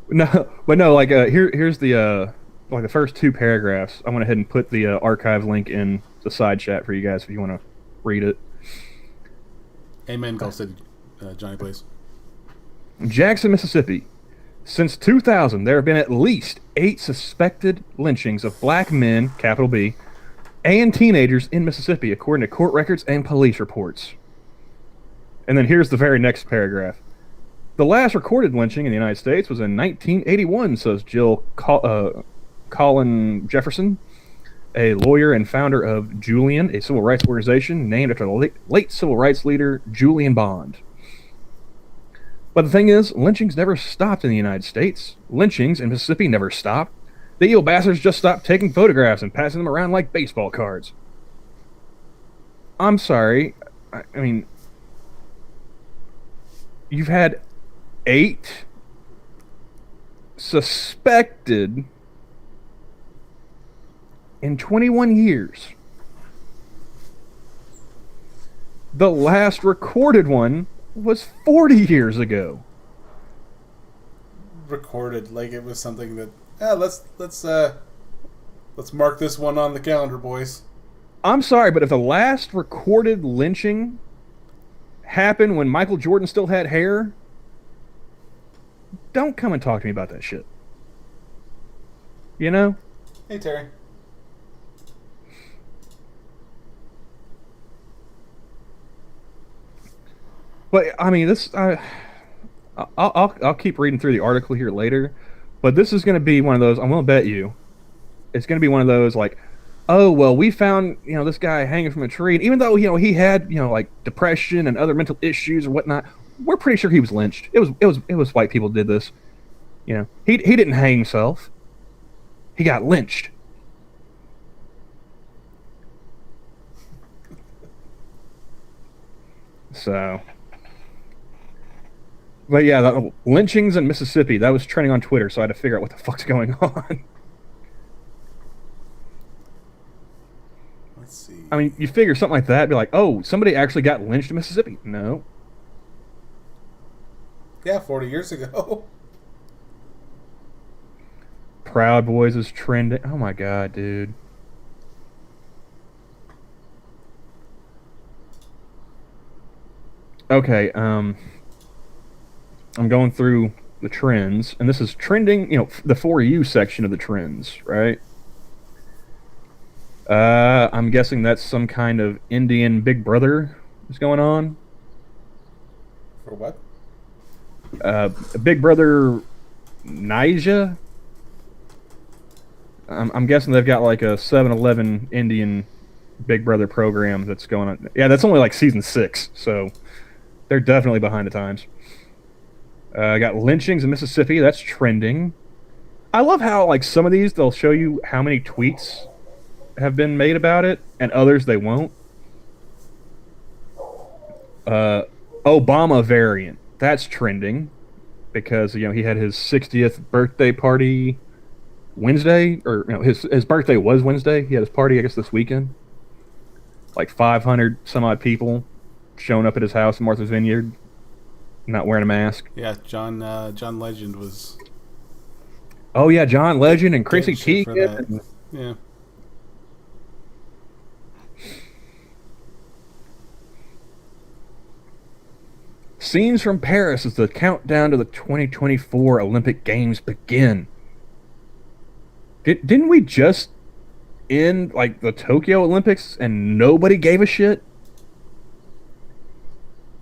No, but no, like here's the like the first two paragraphs. I went ahead and put the archive link in the side chat for you guys if you want to read it. Amen, Gulf City, Johnny Blaze. Jackson, Mississippi. Since 2000, there have been at least 8 suspected lynchings of black men, capital B, and teenagers in Mississippi, according to court records and police reports. And then here's the very next paragraph. The last recorded lynching in the United States was in 1981, says Jill Colin Jefferson, a lawyer and founder of Julian, a civil rights organization named after the late civil rights leader Julian Bond. But the thing is, lynchings never stopped in the United States. Lynchings in Mississippi never stopped. The evil bastards just stopped taking photographs and passing them around like baseball cards. I'm sorry. I mean, you've had 8 suspected in 21 years. The last recorded one was 40 years ago. Recorded like it was something that let's mark this one on the calendar, boys. I'm sorry, but if the last recorded lynching happened when Michael Jordan still had hair, don't come and talk to me about that shit. You know? Hey, Terry. But I mean, I'll keep reading through the article here later. But this is going to be one of those. I'm going to bet you, it's going to be one of those like, oh well, we found this guy hanging from a tree, and even though he had like depression and other mental issues or whatnot, we're pretty sure he was lynched. It was white people did this. He didn't hang himself. He got lynched. So. But yeah, the lynchings in Mississippi, that was trending on Twitter, so I had to figure out what the fuck's going on. Let's see. I mean, you figure something like that, be like, oh, somebody actually got lynched in Mississippi. No. Yeah, 40 years ago. Proud Boys is trending. Oh my god, dude. Okay, I'm going through the trends, and this is trending, the For You section of the trends, right? I'm guessing that's some kind of Indian Big Brother is going on. For what? Big Brother Naija. I'm guessing they've got like a 7-Eleven Indian Big Brother program that's going on. Yeah, that's only like season 6, so they're definitely behind the times. I got lynchings in Mississippi. That's trending. I love how like some of these they'll show you how many tweets have been made about it, and others they won't. Uh, Obama variant. That's trending because he had his 60th birthday party Wednesday, or his birthday was Wednesday. He had his party, I guess, this weekend. Like 500 some odd people showing up at his house in Martha's Vineyard, not wearing a mask. Yeah, John Legend was. Oh yeah, John Legend and Chrissy shit for that. Teigen. Yeah. Scenes from Paris as the countdown to the 2024 Olympic Games begin. Didn't we just end like the Tokyo Olympics and nobody gave a shit?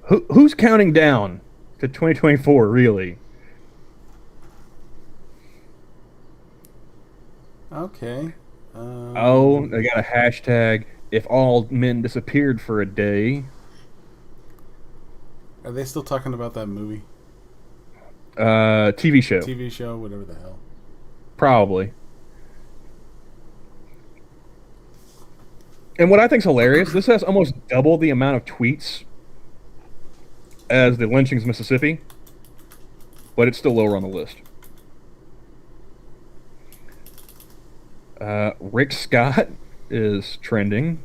Who's counting down to 2024 really? Okay. Oh, they got a hashtag. If all men disappeared for a day. Are they still talking about that movie? TV show. TV show, whatever the hell. Probably. And what I think's hilarious, this has almost double the amount of tweets as the lynchings in Mississippi, but it's still lower on the list. Rick Scott is trending.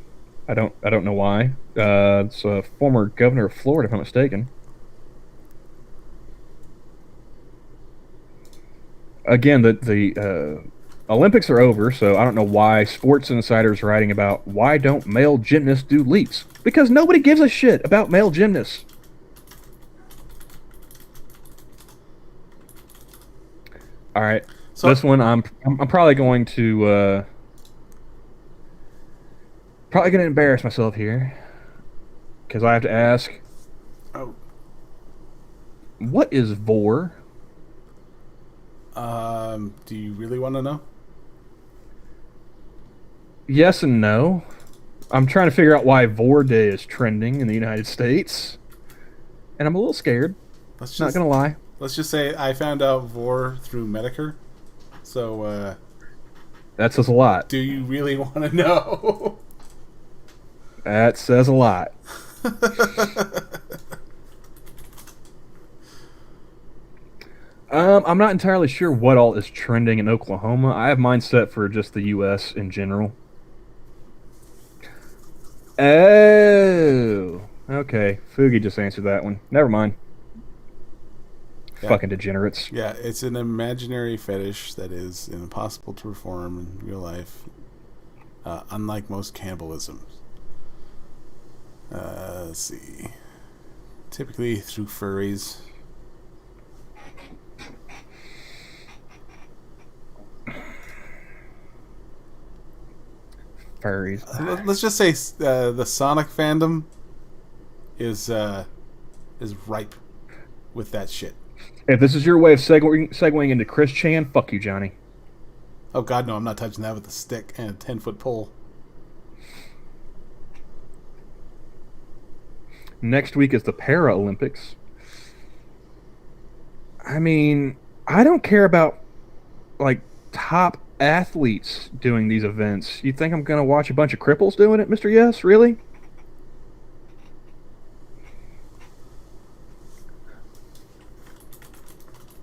I don't know why. It's a former governor of Florida, if I'm not mistaken. Again, the Olympics are over, so I don't know why Sports Insider is writing about why don't male gymnasts do leaps? Because nobody gives a shit about male gymnasts. All right, so this one I'm probably going to embarrass myself here because I have to ask. Oh. What is vor? Do you really want to know? Yes and no. I'm trying to figure out why Vor Day is trending in the United States, and I'm a little scared. Not gonna lie. Let's just say I found out Vor through Medicare. So that says a lot. Do you really want to know? That says a lot. I'm not entirely sure what all is trending in Oklahoma. I have mine set for just the U.S. in general. Oh, okay. Fugi just answered that one. Never mind. Yeah. Fucking degenerates. Yeah, it's an imaginary fetish that is impossible to perform in real life, unlike most cannibalisms. Let's see. Typically through furries. Furries. Let's just say the Sonic fandom is ripe with that shit. If this is your way of segueing into Chris Chan, fuck you, Johnny. Oh God, no! I'm not touching that with a stick and a 10-foot pole. Next week is the Paralympics. I mean, I don't care about like top athletes doing these events. You think I'm going to watch a bunch of cripples doing it, Mr. Yes? Really?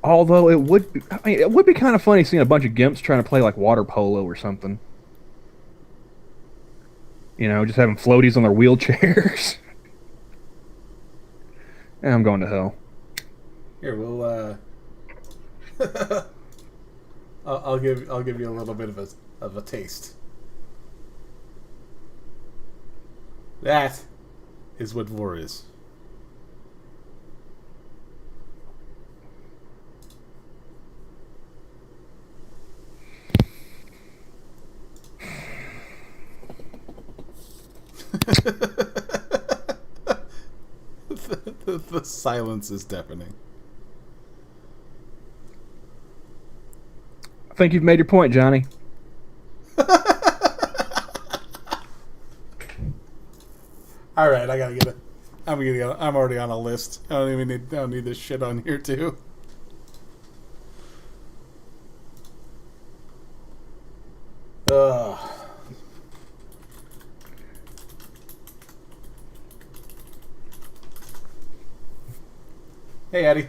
Although it would be kind of funny seeing a bunch of gimps trying to play like water polo or something. Just having floaties on their wheelchairs. I'm going to hell. Here, we'll I'll give you a little bit of a taste. That is what vor is. The silence is deafening. I think you've made your point, Johnny. All right, I gotta get it. I'm already on a list. I don't need this shit on here too. Ugh. Hey, Eddie.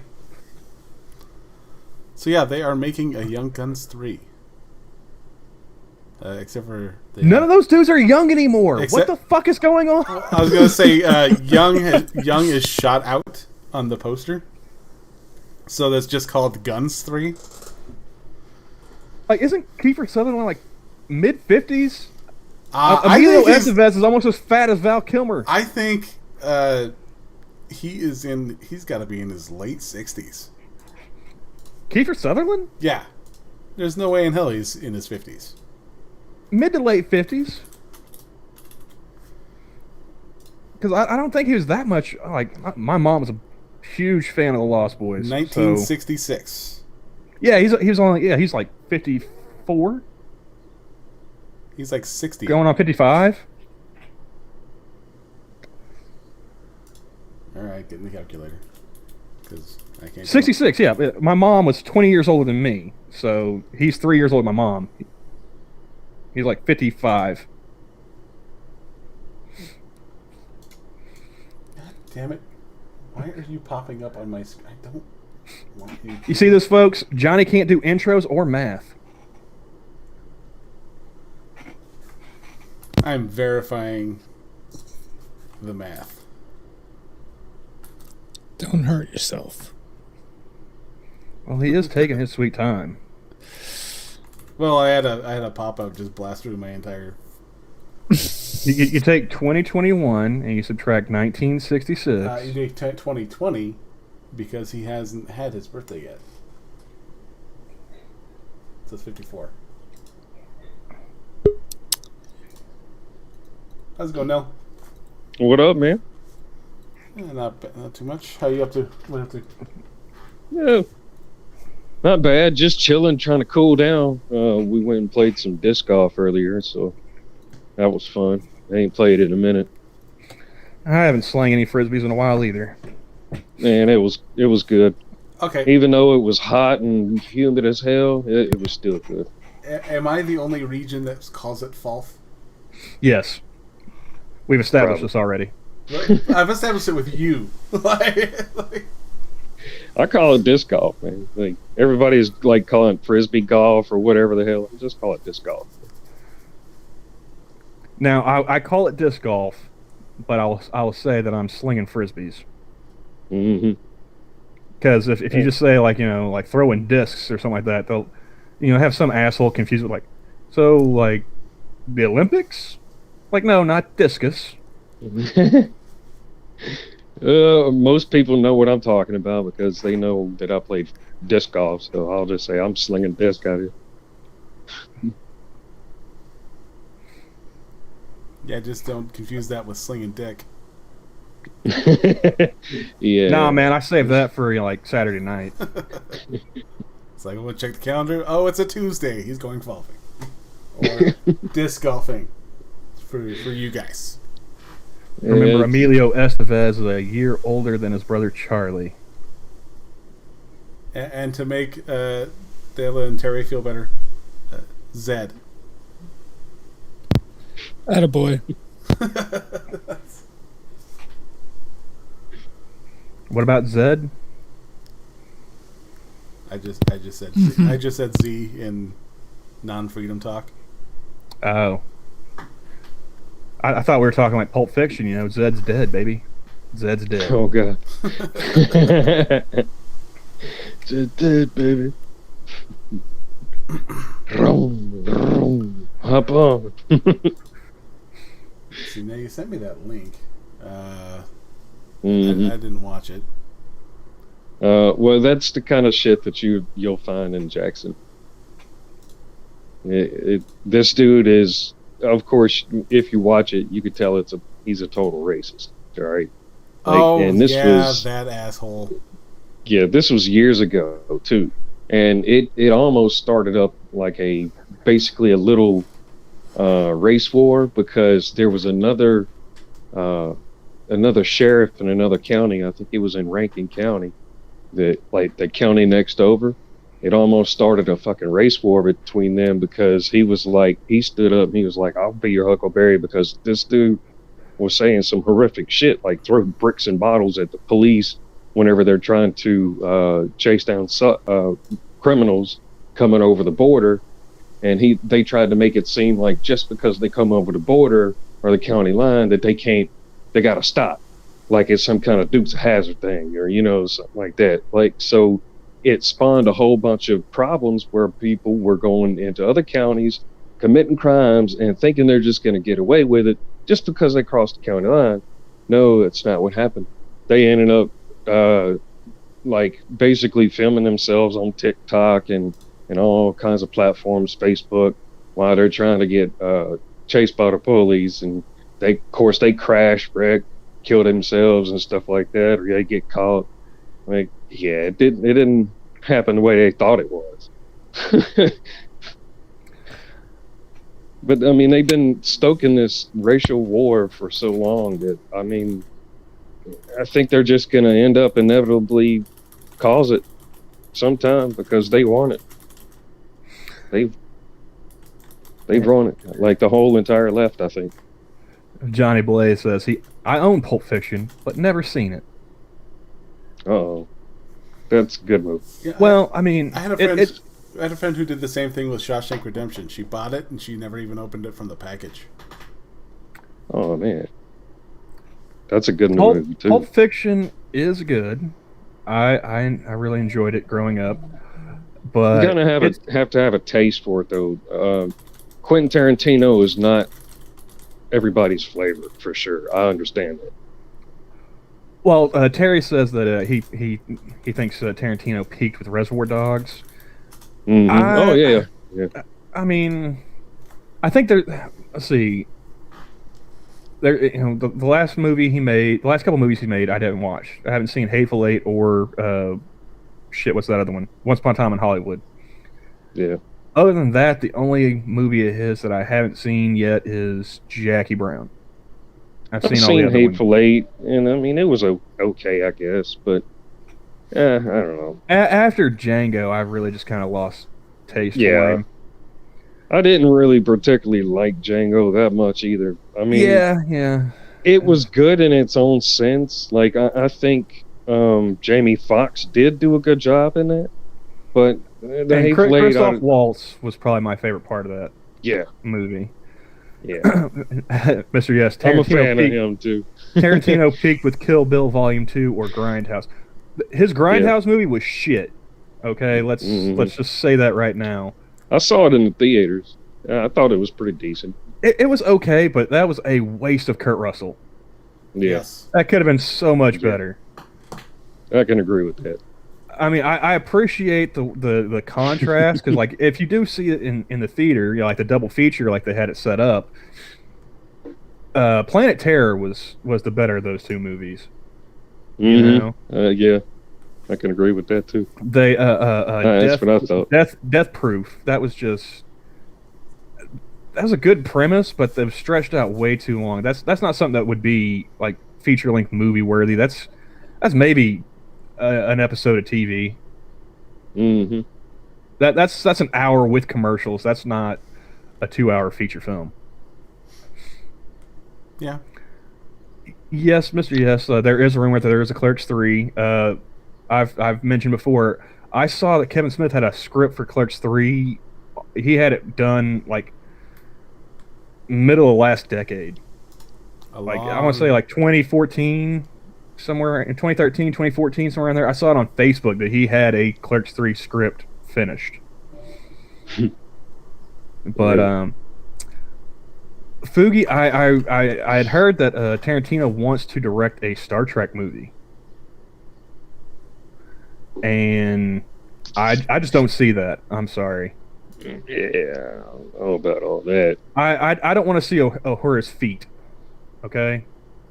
So yeah, they are making a Young Guns 3. Except for none of those dudes are young anymore. What the fuck is going on? I was gonna say Young is shot out on the poster, so that's just called Guns 3. Like, isn't Kiefer Sutherland like mid-50s? Emilio Estevez is almost as fat as Val Kilmer. I think he's got to be in his late 60s. Kiefer Sutherland? Yeah, there's no way in hell he's in his 50s. Mid to late 50s. Because I don't think he was that much. Like, my mom was a huge fan of the Lost Boys. 1966. So. Yeah, he's like 54. He's like 60. Going on 55. All right, get in the calculator. Because I can't. 66, yeah. My mom was 20 years older than me. So he's 3 years older than my mom. He's like 55. God damn it. Why are you popping up on my screen? I don't want you. You see this, folks? Johnny can't do intros or math. I'm verifying the math. Don't hurt yourself. Well, he is taking his sweet time. Well, I had a pop-up just blast through my entire... You take 2021 and you subtract 1966. You take 2020 because he hasn't had his birthday yet. So it's 54. How's it going, Nell? What up, man? Yeah, not too much. How you up to? What up to? Yeah, not bad. Just chilling, trying to cool down. We went and played some disc golf earlier, so that was fun. I ain't played it in a minute. I haven't slung any frisbees in a while either. Man, it was good. Okay. Even though it was hot and humid as hell, it was still good. Am I the only region that calls it Falf? Yes. We've established this already. I've established it with you. I call it disc golf, man. Like, everybody's like calling it frisbee golf or whatever the hell. I just call it disc golf. Now, I call it disc golf, but I will say that I'm slinging frisbees. Mm-hmm. Because if you just say, like, like throwing discs or something like that, they'll, have some asshole confused with, like, so, like, the Olympics? Like, no, not discus. Most people know what I'm talking about because they know that I played disc golf, so I'll just say I'm slinging disc out here. Yeah, just don't confuse that with slinging dick. Yeah. Nah, man, I saved that for like Saturday night. It's like, I'm gonna check the calendar. Oh, it's a Tuesday. He's going golfing or disc golfing for you guys. Remember, Emilio Estevez is a year older than his brother Charlie. And to make Dela and Terry feel better, Zed. Attaboy. What about Zed? I just said Z. I just said Z in non-freedom talk. Oh. I thought we were talking like Pulp Fiction, Zed's dead, baby. Zed's dead. Oh, God. Zed's dead, baby. Vroom, vroom, hop on. See, now you sent me that link. Mhm. I didn't watch it. Well, that's the kind of shit that you'll find in Jackson. This dude is, of course, if you watch it, you could tell he's a total racist. All right, Oh, and this yeah, was that asshole. this was years ago too, and it almost started up like basically a little race war because there was uh, another sheriff in another county. I think it was in Rankin County, that like the county next over. It almost started a fucking race war between them because he stood up and he was like, I'll be your Huckleberry, because this dude was saying some horrific shit, like throw bricks and bottles at the police whenever they're trying to chase down criminals coming over the border. And they tried to make it seem like just because they come over the border or the county line that they got to stop, like it's some kind of Dukes of Hazzard thing, or something like that. Like, so it spawned a whole bunch of problems where people were going into other counties, committing crimes, and thinking they're just going to get away with it just because they crossed the county line. No, that's not what happened. They ended up like basically filming themselves on TikTok and all kinds of platforms, Facebook, while they're trying to get chased by the police, and of course they crash, wreck, kill themselves and stuff like that, or they get caught. Like, yeah, it didn't happen the way they thought it was. But I mean, they've been stoking this racial war for so long that, I mean, I think they're just going to end up inevitably cause it sometime because they want it. They've run it, like the whole entire left, I think. Johnny Blaze says I own Pulp Fiction, but never seen it. Oh, that's a good move. Yeah, Well, I mean, I had a friend. I had a friend who did the same thing with Shawshank Redemption. She bought it and she never even opened it from the package. Oh man, that's a good movie too. Pulp Fiction is good. I really enjoyed it growing up, but You kind of have to have a taste for it though. Quentin Tarantino is not everybody's flavor for sure. I understand that. well, Terry says that he thinks Tarantino peaked with Reservoir Dogs. Mm-hmm. Oh yeah. I mean, I think there. Let's see. There, the last movie he made, the last couple movies he made, I didn't watch. I haven't seen Hateful Eight or shit. What's that other one? Once Upon a Time in Hollywood. Yeah. Other than that, the only movie of his that I haven't seen yet is Jackie Brown. I've seen all the other Hateful ones. Eight, and I mean it was okay, I guess, but I don't know. After Django, I really just kind of lost taste for him. I didn't really particularly like Django that much either. I mean, yeah. It was good in its own sense. Like I think Jamie Foxx did do a good job in that, but the Hateful Eight, Christoph Waltz was probably my favorite part of that movie. Yeah, Mr. Yes, I'm a Tarantino fan of him too. Tarantino peaked with Kill Bill Volume 2 or Grindhouse. His Grindhouse movie was shit. Okay, let's just say that right now. I saw it in the theaters. I thought it was pretty decent. It was okay, but that was a waste of Kurt Russell. Yeah. Yes. That could have been so much better. I can agree with that. I mean, I appreciate the contrast, because like if you do see it in the theater, like the double feature, like they had it set up. Planet Terror was the better of those two movies. Yeah, I can agree with that too. They that's what I thought. Death Proof. That was a good premise, but they've stretched out way too long. That's not something that would be like feature length movie worthy. That's maybe an episode of TV. Mm-hmm. That's an hour with commercials. That's not a 2-hour feature film. Yeah. Yes, Mr. Yes, there is a rumor that there is a Clerks 3. I've mentioned before, I saw that Kevin Smith had a script for Clerks 3. He had it done like middle of last decade. I want to say like 2014, somewhere in 2013, 2014, somewhere in there. I saw it on Facebook that he had a Clerks 3 script finished. But Fugi, I had heard that Tarantino wants to direct a Star Trek movie, and I just don't see that. I'm sorry. Yeah, I don't know about all that. I don't want to see Uhura's feet. Okay.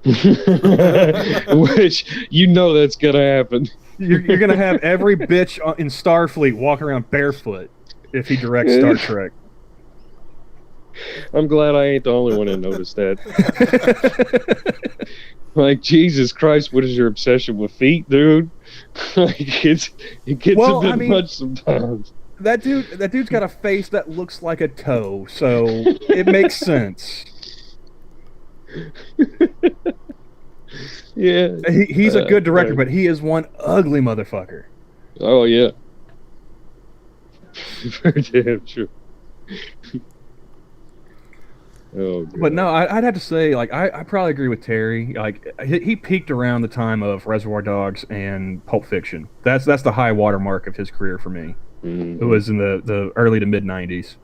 Which you know that's gonna happen. You're gonna have every bitch in Starfleet walking around barefoot if he directs Star Trek. I'm glad I ain't the only one that noticed that. Like, Jesus Christ, what is your obsession with feet, dude? Like, it gets a bit much sometimes. That dude's got a face that looks like a toe, so it makes sense. Yeah, he's a good director, but he is one ugly motherfucker. Oh yeah, very damn true. Oh, God. But no, I'd have to say, like, I probably agree with Terry. Like, he peaked around the time of Reservoir Dogs and Pulp Fiction. That's the high watermark of his career for me. Mm-hmm. It was in the early to mid '90s.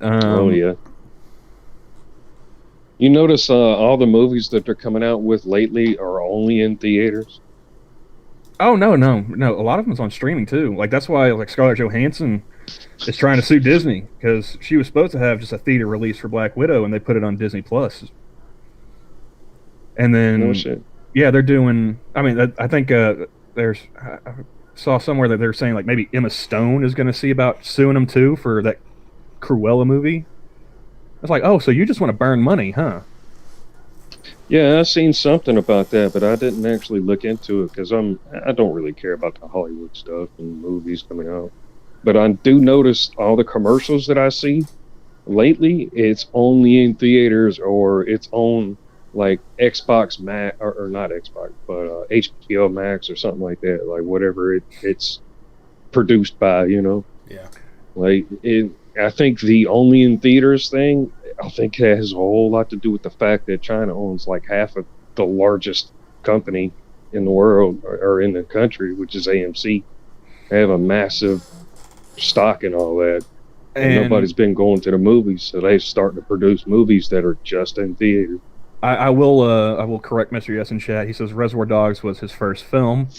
Oh yeah. You notice all the movies that they're coming out with lately are only in theaters? Oh no! A lot of them's on streaming too. Like, that's why, like, Scarlett Johansson is trying to sue Disney, because she was supposed to have just a theater release for Black Widow, and they put it on Disney Plus. And then, no shit. Yeah, they're doing. I mean, I think there's. I saw somewhere that they're saying, like, maybe Emma Stone is going to see about suing them too for that Cruella movie. It's like, oh, so you just want to burn money, huh? Yeah, I've seen something about that, but I didn't actually look into it because I don't really care about the Hollywood stuff and movies coming out. But I do notice all the commercials that I see lately, it's only in theaters, or it's on like Xbox Max, or not Xbox, but HBO Max or something like that, like whatever it's produced by, you know. Yeah. Like, I think the only in theaters thing, I think it has a whole lot to do with the fact that China owns like half of the largest company in the world, or in the country, which is AMC. They have a massive stock and all that, and nobody's been going to the movies, so they're starting to produce movies that are just in theater. I will correct Mr. Yes in chat. He says Reservoir Dogs was his first film.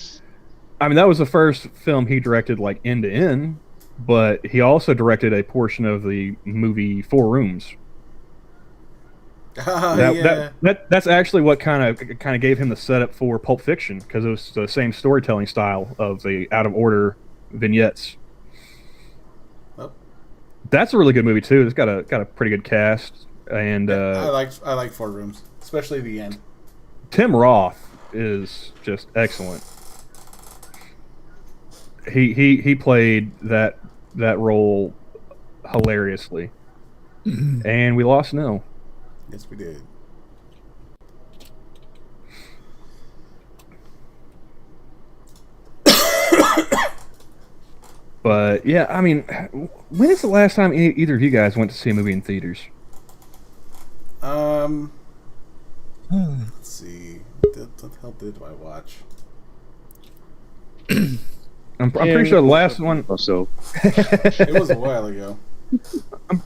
I mean, that was the first film he directed, like, end to end, but he also directed a portion of the movie Four Rooms. That's actually what kind of gave him the setup for Pulp Fiction, because it was the same storytelling style of the out of order vignettes. Oh. That's a really good movie too. It's got a pretty good cast, and I like Four Rooms, especially the end. Tim Roth is just excellent. He played that role hilariously, and we lost Nil. Yes, we did. But yeah, I mean, when is the last time either of you guys went to see a movie in theaters? Let's see. What the hell did I watch? I'm pretty sure the last one. Also, it was a while ago.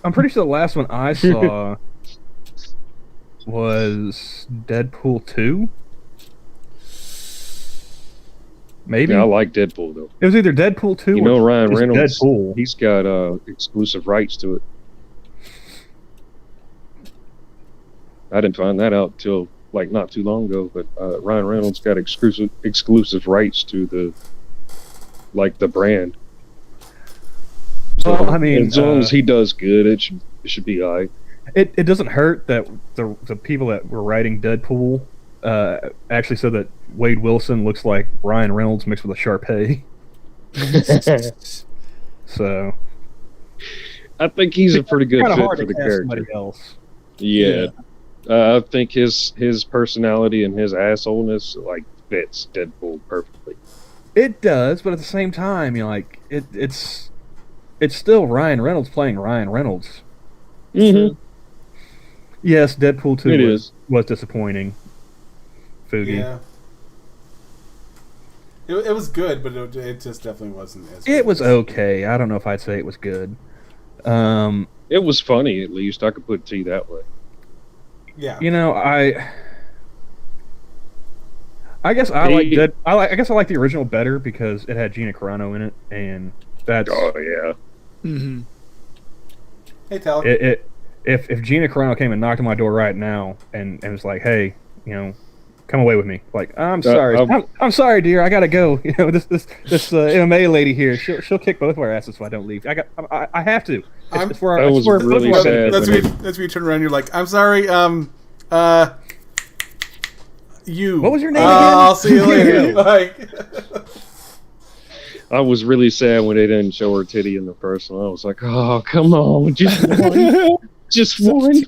I'm pretty sure the last one I saw was Deadpool 2. Maybe. Yeah, I like Deadpool though. It was either Deadpool 2 you know, or Ryan Reynolds. Deadpool. He's got exclusive rights to it. I didn't find that out till like not too long ago, but Ryan Reynolds got exclusive rights to the brand. So, well, I mean, as long as he does good, it should be all right. It doesn't hurt that the people that were writing Deadpool actually said that Wade Wilson looks like Ryan Reynolds mixed with a Shar-Pei. So I think he's a pretty good fit hard for to the cast character. somebody else. Yeah. I think his personality and his assholeness like fits Deadpool perfectly. It does, but at the same time, like it's still Ryan Reynolds playing Ryan Reynolds. Mm-hmm. Yes, Deadpool 2 was disappointing. Fugi. Yeah. It was good, but it just definitely wasn't as. It good was as- okay. I don't know if I'd say it was good. It was funny, at least. I could put it to you that way. Yeah. You know, I guess I like The- that. I guess I like the original better because it had Gina Carano in it, and that's Oh, yeah. Mm-hmm. Hey, Tal. if Gina Carano came and knocked on my door right now and was like, "Hey, you know, come away with me," like, I'm sorry, I'm sorry, dear, I gotta go. You know, this MMA lady here, she'll kick both of our asses if I don't leave. I have to. It's for our, That it's was for our really football sad. benefit. That's when you turn around. And you're like, I'm sorry. You. What was your name again? I'll see you later. Like. I was really sad when they didn't show her titty in the first one. I was like, oh, come on. Just one. Just one.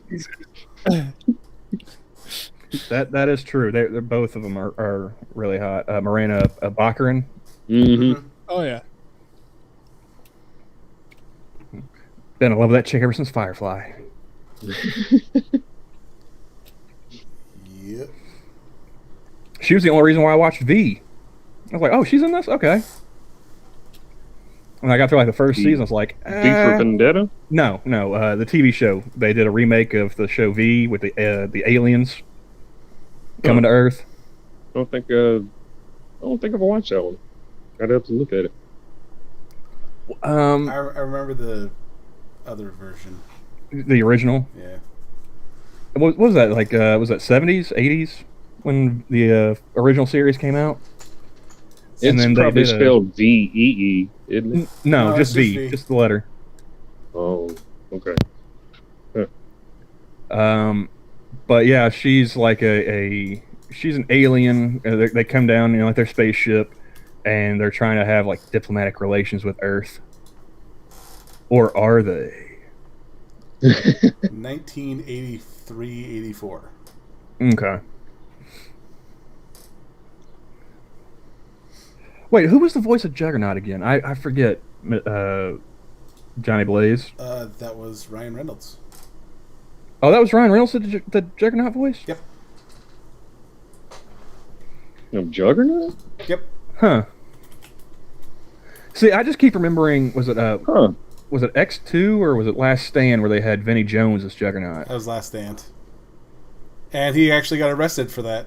That is true. They're both of them are really hot. Morena Baccarin. Mm-hmm. Oh yeah. Been in love with that chick ever since Firefly. Yep. She was the only reason why I watched V. I was like, oh, she's in this? Okay. When I got through like the first season, I was like, V for Vendetta? no, the TV show. They did a remake of the show V with the aliens coming to Earth. I don't think I've watched that one. I'd have to look at it. I remember the other version. The original. Yeah. What was that like? Was that 70s, 80s when the original series came out? It's they probably did spelled VEE, isn't it? No, No, just it's just V, V. just the letter. Oh, okay. But yeah, she's like she's an alien. They come down, you know, like their spaceship, and they're trying to have like diplomatic relations with Earth. Or are they? 1983, 84. Okay. Wait, who was the voice of Juggernaut again? I forget. Johnny Blaze. That was Ryan Reynolds. Oh, that was Ryan Reynolds did the Juggernaut voice? Yep. No, Juggernaut? Yep. Huh. See, I just keep remembering. Was it Huh. was it X2 or was it Last Stand where they had Vinnie Jones as Juggernaut? That was Last Stand. And he actually got arrested for that.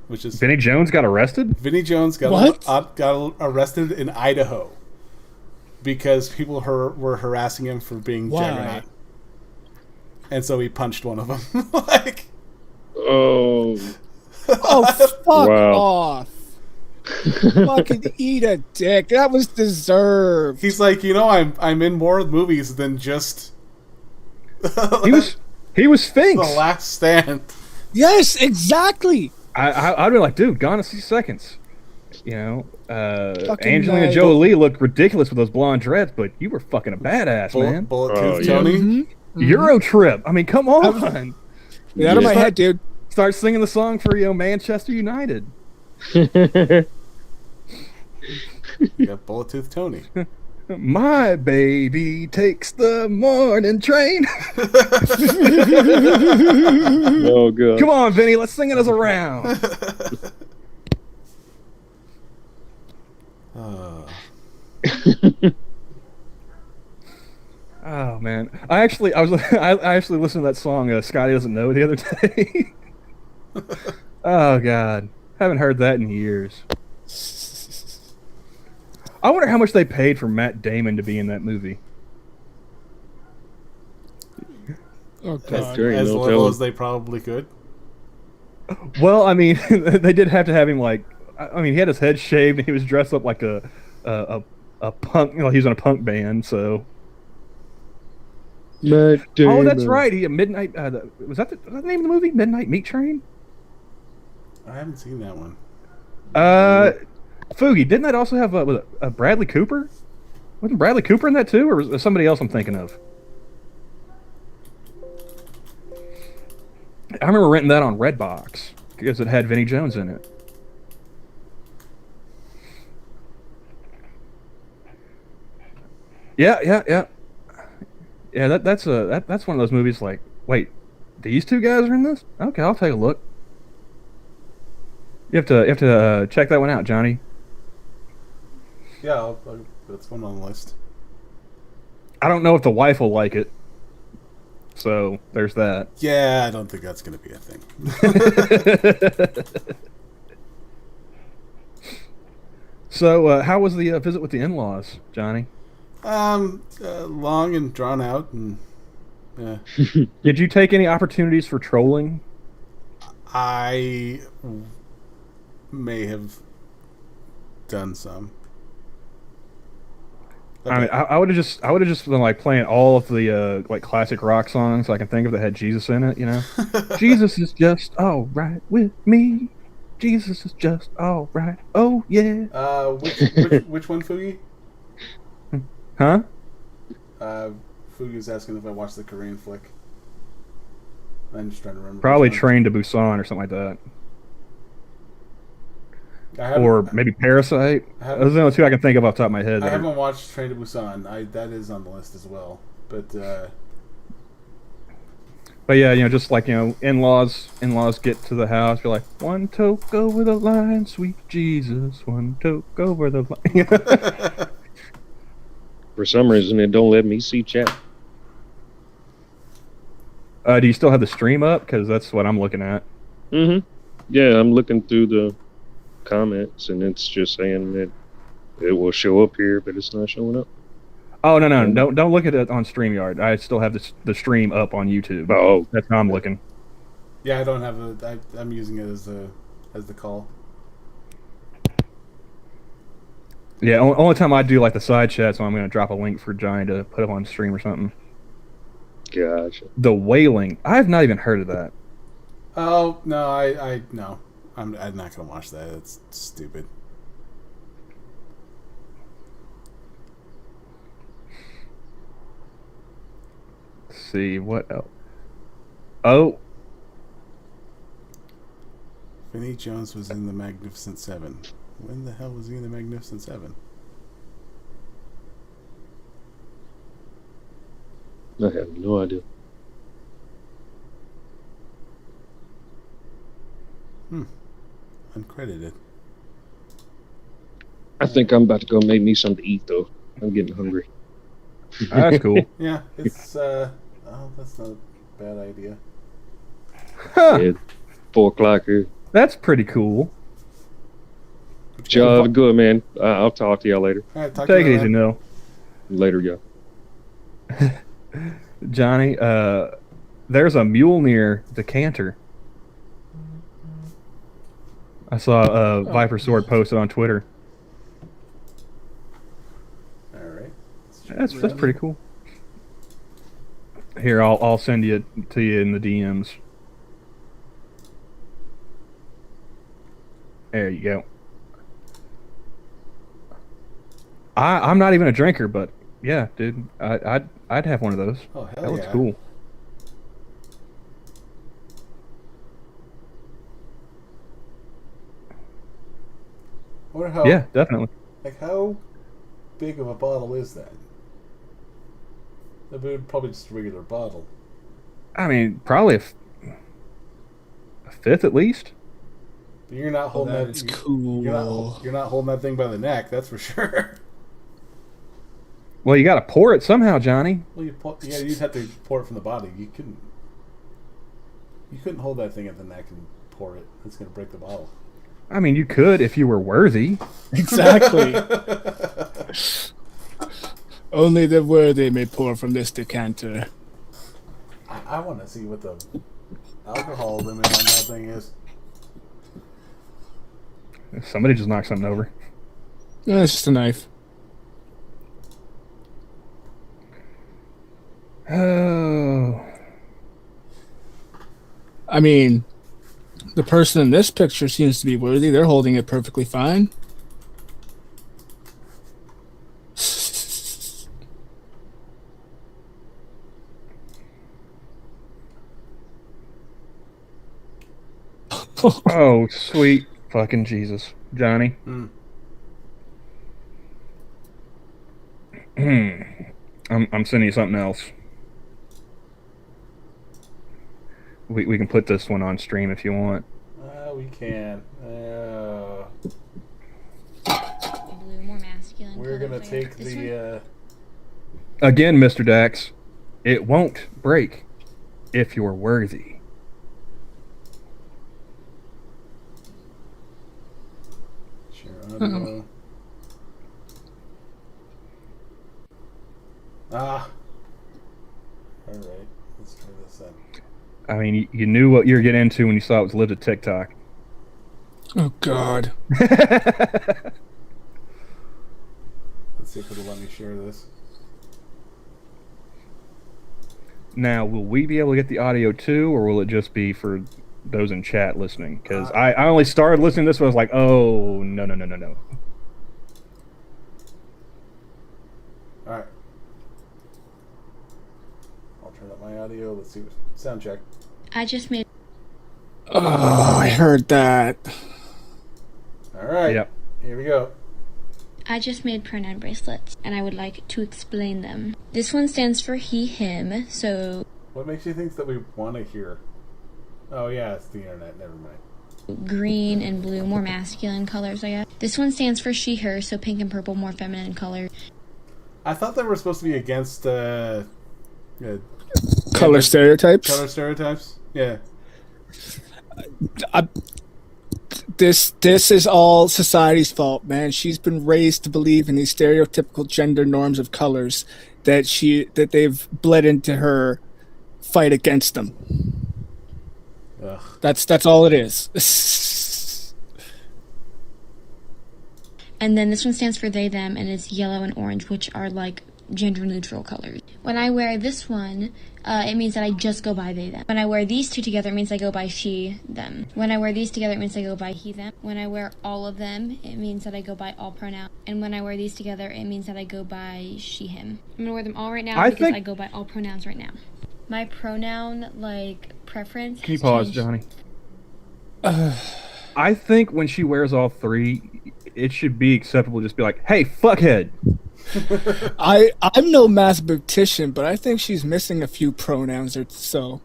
Which is Vinnie Jones got arrested? Vinnie Jones What? got arrested in Idaho because people were harassing him for being Why? Juggernaut. And so he punched one of them. Like, Oh. Oh, fuck Wow. off. Fucking eat a dick. That was deserved. he's like, you know, I'm in more movies than just He was The Sphinx. Last Stand. Yes, exactly. I'd be like, dude, Gone in 60 Seconds. You know, Fucking Angelina nice. Jolie looked ridiculous with those blonde dreads, but you were fucking a badass, man. Bulletproof Oh, yeah. Tony. Mm-hmm. Euro Trip. I mean, come on. Get out of my Yeah. head, dude. Start singing the song for Manchester United. You got Bulletproof Tony. My baby takes the morning train. Oh, God. Come on, Vinny, let's sing it as a round. Oh man, I actually listened to that song "Scotty Doesn't Know" the other day. Oh god, haven't heard that in years. I wonder how much they paid for Matt Damon to be in that movie. Oh, As, God. Sure, as no little telling. as they probably could. Well, I mean, they did have to have him like. I mean, he had his head shaved and he was dressed up like a punk. You know, he was in a punk band, so. Matt Oh, that's Damon. right. He Midnight. Was that the name of the movie? Midnight Meat Train. I haven't seen that one. Foogie, didn't that also have a Bradley Cooper? Wasn't Bradley Cooper in that too, or was there somebody else I'm thinking of? I remember renting that on Redbox because it had Vinnie Jones in it. Yeah. That's one of those movies. Like, wait, these two guys are in this? Okay, I'll take a look. You have to check that one out, Johnny. Yeah, that's one on the list. I don't know if the wife will like it, so there's that. Yeah, I don't think that's going to be a thing. So, how was the visit with the in-laws, Johnny? Long and drawn out, and yeah. Did you take any opportunities for trolling? I may have done some. I mean, I would have just been like playing all of the like classic rock songs I can think of that had Jesus in it. You know, Jesus is just all right with me. Jesus is just all right. Oh yeah. Which one, Fugi? Huh? Fugi's asking if I watched the Korean flick. I'm just trying to remember. Probably Train to Busan or something like that. Or maybe Parasite. Those are the only two I can think of off the top of my head. I haven't watched Train to Busan. That is on the list as well. But yeah, you know, just like, you know, in-laws get to the house, you're like, one toke over the line, sweet Jesus, one toke over the line. For some reason, it don't let me see chat. Do you still have the stream up? Because that's what I'm looking at. Mm-hmm. Yeah, I'm looking through the comments, and it's just saying that it will show up here, but it's not showing up. Oh no! Don't look at it on StreamYard. I still have the stream up on YouTube. Oh, that's how I'm looking. Yeah, I don't have I'm using it as the call. Yeah, only time I do like the side chat, so I'm going to drop a link for Johnny to put up on stream or something. Gotcha. The Wailing. I've not even heard of that. Oh no, I no. I'm not going to watch that. It's stupid. Let's see what else. Oh, Vinnie Jones was in the Magnificent Seven. When the hell was he in the Magnificent Seven? I have no idea. Uncredited. I think I'm about to go make me something to eat, though. I'm getting hungry. that's cool. Yeah, it's that's not a bad idea. Huh. Yeah, 4 o'clock here. That's pretty cool. Job, good, man. I'll talk to y'all later. All right, Take it easy, Neil. Later, y'all. Johnny, there's a Mjolnir decanter. I saw Viper Sword posted on Twitter. All right. That's pretty cool. Here, I'll send it to you in the DMs. There you go. I'm not even a drinker, but yeah, dude, I'd have one of those. Oh, hell that looks yeah. cool. I wonder how. Yeah, definitely. Like, how big of a bottle is that? It would probably just a regular bottle. I mean, probably a fifth at least. But you're not holding that. It's cool. You're not holding that thing by the neck. That's for sure. Well, you got to pour it somehow, Johnny. Well, you'd have to pour it from the body. You couldn't hold that thing at the neck and pour it. It's going to break the bottle. I mean, you could if you were worthy. Exactly. Only the worthy may pour from this decanter. I want to see what the alcohol limit on that thing is. Somebody just knocked something over. It's just a knife. Oh. I mean, the person in this picture seems to be worthy. They're holding it perfectly fine. Oh, sweet fucking Jesus, Johnny. I'm sending you something else. We can put this one on stream if you want. We can. we're gonna take the. Again, Mr. Dax, it won't break if you're worthy. Share audio. All right, let's try this then. I mean, you knew what you were getting into when you saw it was lived at TikTok. Oh God. Let's see if it'll let me share this. Now, will we be able to get the audio too, or will it just be for those in chat listening? Because I only started listening to this when I was like, oh, no. Alright. I'll turn up my audio. Let's see. Sound check. I just made. Oh, I heard that. Alright. Yep. Here we go. I just made pronoun bracelets, and I would like to explain them. This one stands for he, him, so... What makes you think that we want to hear? Oh, yeah, it's the internet. Never mind. green and blue, more masculine colors, I guess. This one stands for she, her, so pink and purple, more feminine color. I thought they were supposed to be against color stereotypes. Color stereotypes? Yeah. This is all society's fault, man. She's been raised to believe in these stereotypical gender norms of colors that they've bled into her fight against them. Ugh. That's all it is. And then this one stands for they, them, and it's yellow and orange, which are like gender neutral colors. When I wear this one, it means that I just go by they, them. When I wear these two together, it means I go by she, them. When I wear these together, it means I go by he, them. When I wear all of them, it means that I go by all pronouns. And when I wear these together, it means that I go by she, him. I'm gonna wear them all right now because I go by all pronouns right now. My pronoun, preference. Can you pause, changed. Johnny? I think when she wears all three, it should be acceptable to just be like, hey, fuckhead. I'm no mathematician, but I think she's missing a few pronouns or so.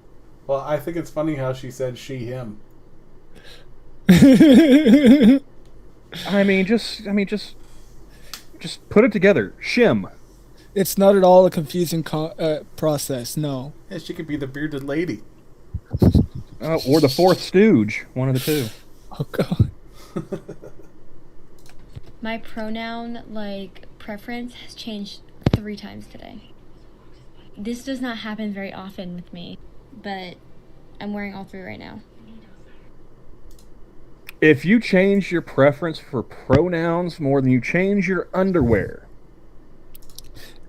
Well, I think it's funny how she said she, him. I mean, just put it together. Shim. It's not at all a confusing process, no. Yeah, she could be the bearded lady. Or the fourth stooge. One of the two. Oh, God. My pronoun, preference has changed 3 times today. This does not happen very often with me, but I'm wearing all 3 right now. If you change your preference for pronouns more than you change your underwear.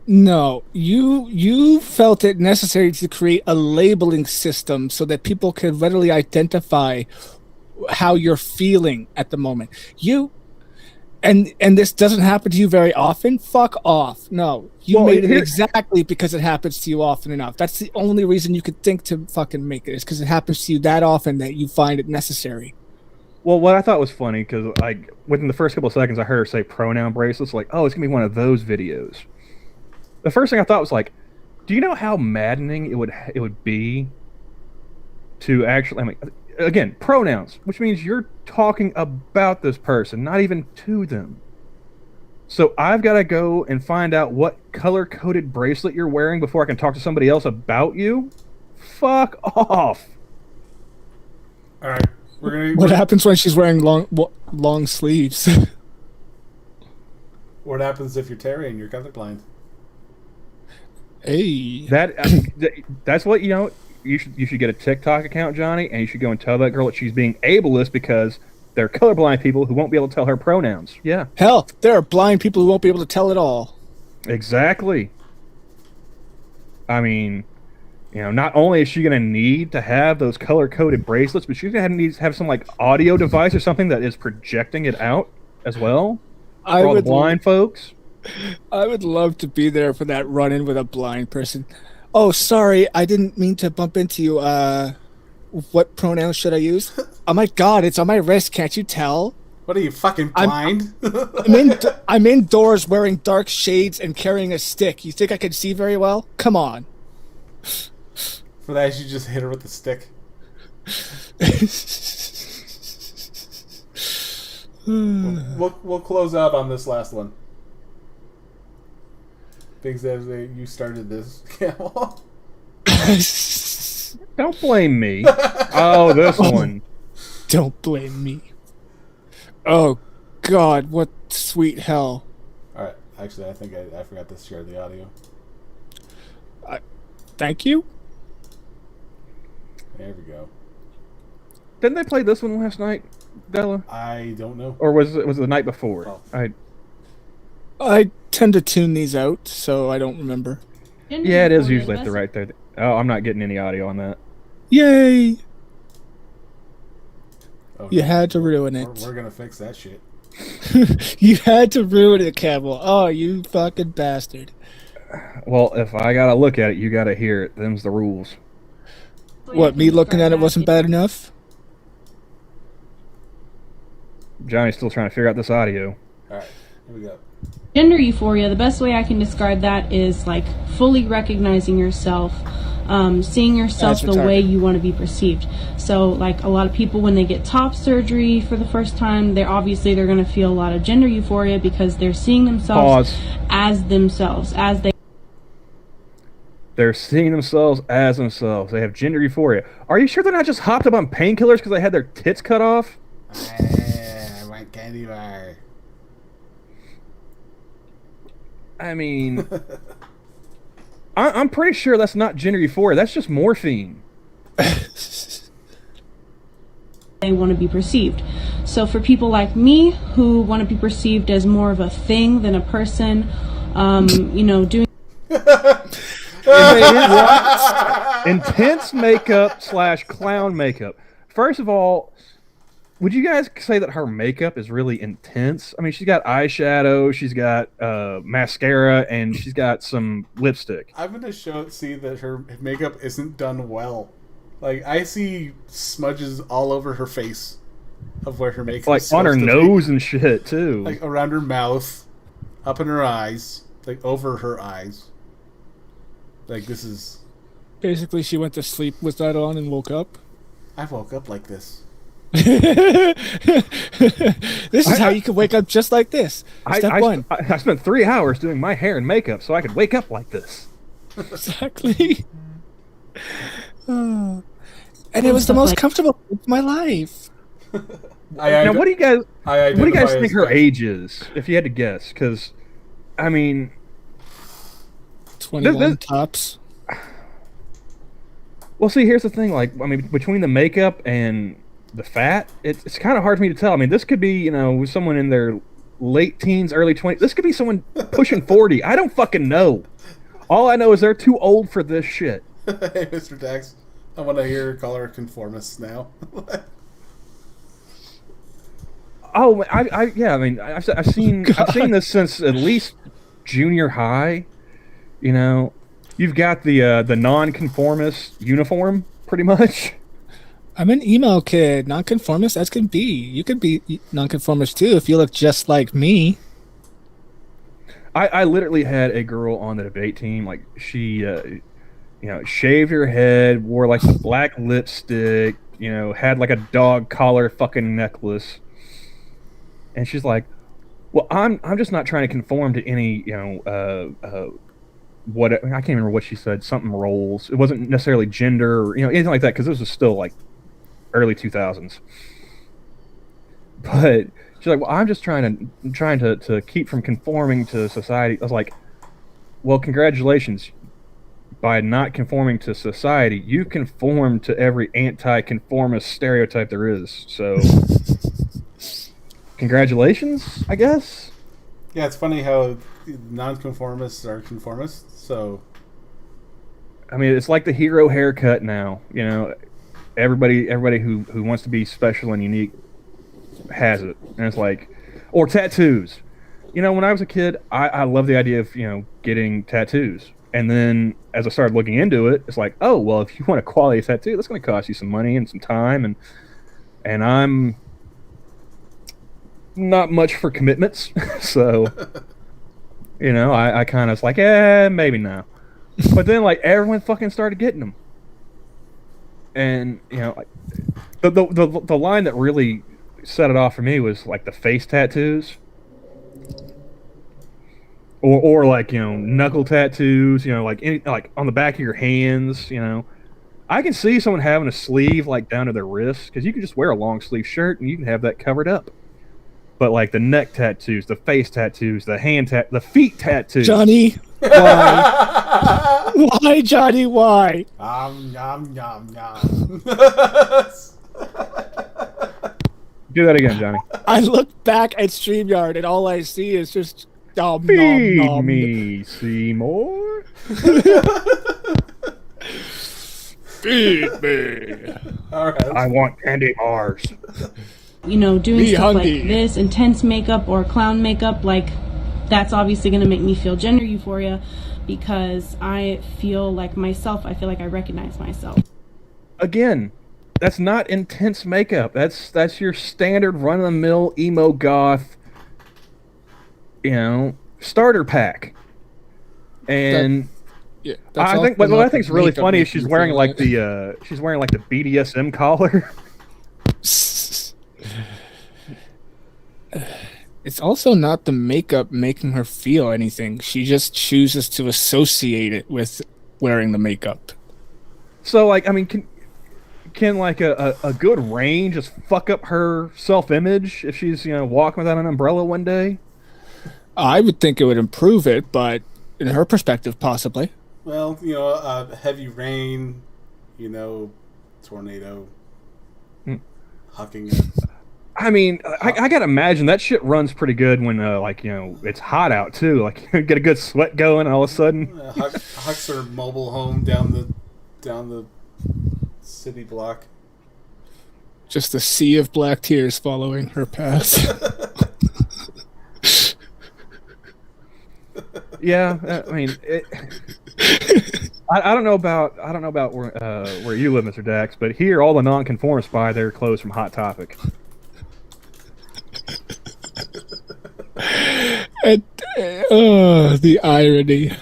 No, you felt it necessary to create a labeling system so that people could readily identify how you're feeling at the moment. And this doesn't happen to you very often? Fuck off. No. You made it exactly because it happens to you often enough. That's the only reason you could think to fucking make it, is because it happens to you that often that you find it necessary. Well, what I thought was funny, because within the first couple of seconds I heard her say pronoun bracelets, oh, it's going to be one of those videos. The first thing I thought was do you know how maddening it would be to actually, again, pronouns, which means you're talking about this person, not even to them. So I've got to go and find out what color-coded bracelet you're wearing before I can talk to somebody else about you? Fuck off. All right. What happens when she's wearing long sleeves? What happens if you're Terry and you're colorblind? Hey. That's what, you should get a TikTok account, Johnny, and you should go and tell that girl that she's being ableist because they're colorblind people who won't be able to tell her pronouns. Yeah. Hell, there are blind people who won't be able to tell it all. Exactly. I mean, not only is she going to need to have those color-coded bracelets, but she's going to need to have some audio device or something that is projecting it out as well for all the blind folks. I would love to be there for that run-in with a blind person. Oh, sorry, I didn't mean to bump into you. What pronouns should I use? Oh my God, it's on my wrist. Can't you tell? What are you, fucking blind? I'm indoors wearing dark shades and carrying a stick. You think I can see very well? Come on. For that, you just hit her with the stick. We'll close out on this last one. Big says that you started this, Camel. Don't blame me. Oh, this one. Don't blame me. Oh, God, what sweet hell. Alright, actually, I think I forgot to share the audio. Thank you? There we go. Didn't they play this one last night, Della? I don't know. Or was it the night before? Oh. I tend to tune these out, so I don't remember. Yeah, it is usually at the right there. Oh, I'm not getting any audio on that. Yay! Oh, You had to ruin it. We're gonna fix that shit. You had to ruin it, Camel. Oh, you fucking bastard. Well, if I gotta look at it, you gotta hear it. Them's the rules. What, me looking at it wasn't bad enough? Johnny's still trying to figure out this audio. Alright, here we go. Gender euphoria, the best way I can describe that is like fully recognizing yourself, seeing yourself the way you want to be perceived. So like a lot of people when they get top surgery for the first time, they're going to feel a lot of gender euphoria because they're seeing themselves as themselves, as they They're seeing themselves as themselves. They have gender euphoria. Are you sure they're not just hopped up on painkillers because they had their tits cut off? I want candy bar. I mean, I'm pretty sure that's not gender euphoria. That's just morphine. they want to be perceived. So for people like me who want to be perceived as more of a thing than a person, doing intense makeup / clown makeup. First of all, would you guys say that her makeup is really intense? I mean, she's got eyeshadow, she's got mascara, and she's got some lipstick. I'm gonna see that her makeup isn't done well. Like, I see smudges all over her face of where her makeup like is on her supposed to nose be. and shit too. Like around her mouth, up in her eyes, like over her eyes. Like, this is... Basically, she went to sleep with that on and woke up. I woke up like this. This is how you can wake up just like this. Step one. I spent 3 hours doing my hair and makeup so I could wake up like this. Exactly. And it was the most comfortable of my life. Now, what do you guys think her guys. age is, if you had to guess? Because, I mean... 21 tops. Well, see, here's the thing. Like, I mean, between the makeup and the fat, it's kind of hard for me to tell. I mean, this could be, someone in their late teens, early 20s. This could be someone pushing 40. I don't fucking know. All I know is they're too old for this shit. Hey, Mr. Dax. I want to hear color conformists now. Oh, I've seen this since at least junior high. You've got the non-conformist uniform, pretty much. I'm an emo kid, non-conformist as can be. You could be non-conformist too if you look just like me. I literally had a girl on the debate team. Like, she, shaved her head, wore like a black lipstick, had like a dog collar fucking necklace, and she's like, "Well, I'm just not trying to conform to any, what I can't remember what she said. Something roles. It wasn't necessarily gender or anything like that because this was still like early 2000s. But she's like, well, I'm just trying to keep from conforming to society. I was like, well, congratulations. By not conforming to society, you conform to every anti-conformist stereotype there is. So, congratulations, I guess. Yeah, it's funny how non-conformists are conformists, so... I mean, it's like the hero haircut now, Everybody who wants to be special and unique has it. And it's like... Or tattoos. When I was a kid, I loved the idea of, getting tattoos. And then, as I started looking into it, it's like, oh, well, if you want a quality tattoo, that's going to cost you some money and some time. And I'm... not much for commitments, so I kind of was like, maybe now. But then like everyone fucking started getting them, and like, the line that really set it off for me was like the face tattoos, or like knuckle tattoos, like like on the back of your hands. I can see someone having a sleeve like down to their wrist because you can just wear a long sleeve shirt and you can have that covered up. But like the neck tattoos, the face tattoos, the feet tattoos. Johnny, why? Why, Johnny? Why? Yum, yum, yum. Do that again, Johnny. I look back at StreamYard and all I see is just Feed nom, nom. me, Seymour. Feed me. All right. I want candy bars. Doing Be stuff hungry. like this, intense makeup or clown makeup, like that's obviously going to make me feel gender euphoria because I feel like myself. I feel like I recognize myself. Again, that's not intense makeup. That's your standard run-of-the-mill emo goth, starter pack. And I think what I think is really funny is she's wearing like the BDSM collar. It's also not the makeup making her feel anything. She just chooses to associate it with wearing the makeup. So, like, I mean, can like a good rain just fuck up her self-image if she's walking without an umbrella one day? I would think it would improve it, but in her perspective, possibly. Well, heavy rain, tornado, hucking it. I mean, I gotta imagine that shit runs pretty good when it's hot out too. Like you get a good sweat going, and all of a sudden, hucks her mobile home down the city block. Just a sea of black tears following her path. Yeah, I mean, I don't know about where you live, Mr. Dax, but here all the nonconformists buy their clothes from Hot Topic. And, the irony.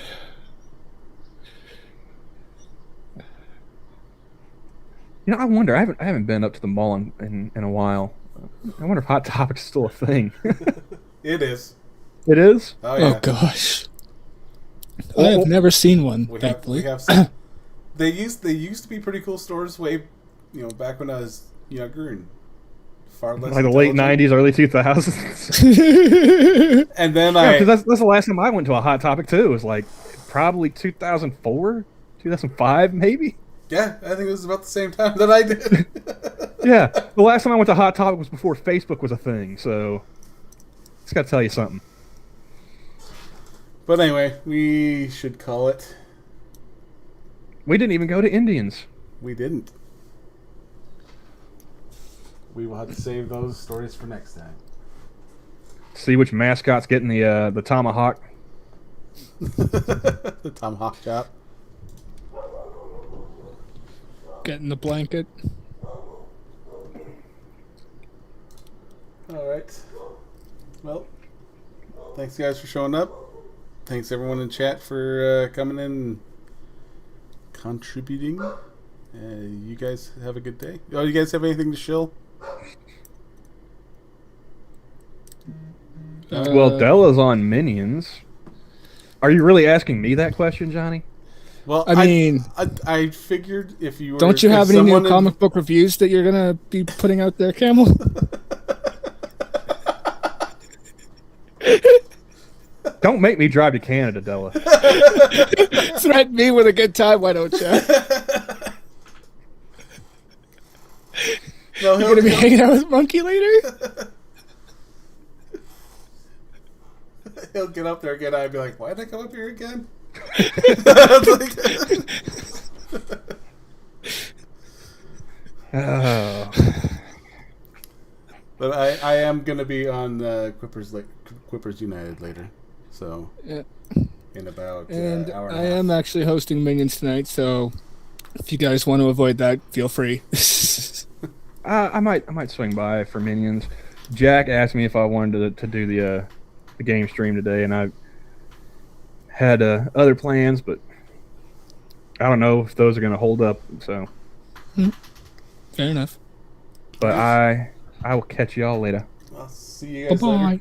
I wonder. I haven't been up to the mall in a while. I wonder if Hot Topic's still a thing. It is. It is? Oh yeah. Oh gosh. I have never seen one, thankfully. We have some, they used to be pretty cool stores back when I was younger and far less like the late '90s, early 2000s. And then because that's the last time I went to a Hot Topic too. It was like probably 2004, 2005, maybe. Yeah, I think it was about the same time that I did. Yeah, the last time I went to Hot Topic was before Facebook was a thing. So, it's got to tell you something. But anyway, we should call it. We didn't even go to Indians. We didn't. We will have to save those stories for next time. See which mascot's getting the tomahawk. The tomahawk chop. Getting the blanket. All right. Well, thanks guys for showing up. Thanks everyone in chat for coming in and contributing. You guys have a good day. Oh, you guys have anything to shill? Well, Della's on Minions. Are you really asking me that question, Johnny? Well, I mean, I figured if you were, don't you have any new comic book reviews that you're gonna be putting out there, Camel? Don't make me drive to Canada, Della. Threaten me with a good time, why don't you? No, You're gonna be hanging out with Monkey later? He'll get up there again. I'd be like, why did I come up here again? Oh. But I am going to be on Quippers United later. So, Yeah. in about And hour and I a half. am actually hosting Minions tonight, so if you guys want to avoid that, feel free. I might swing by for Minions. Jack asked me if I wanted to do the game stream today, and I had other plans, but I don't know if those are going to hold up. So, Fair enough. but I will catch y'all later. I'll see you guys Bye-bye. later.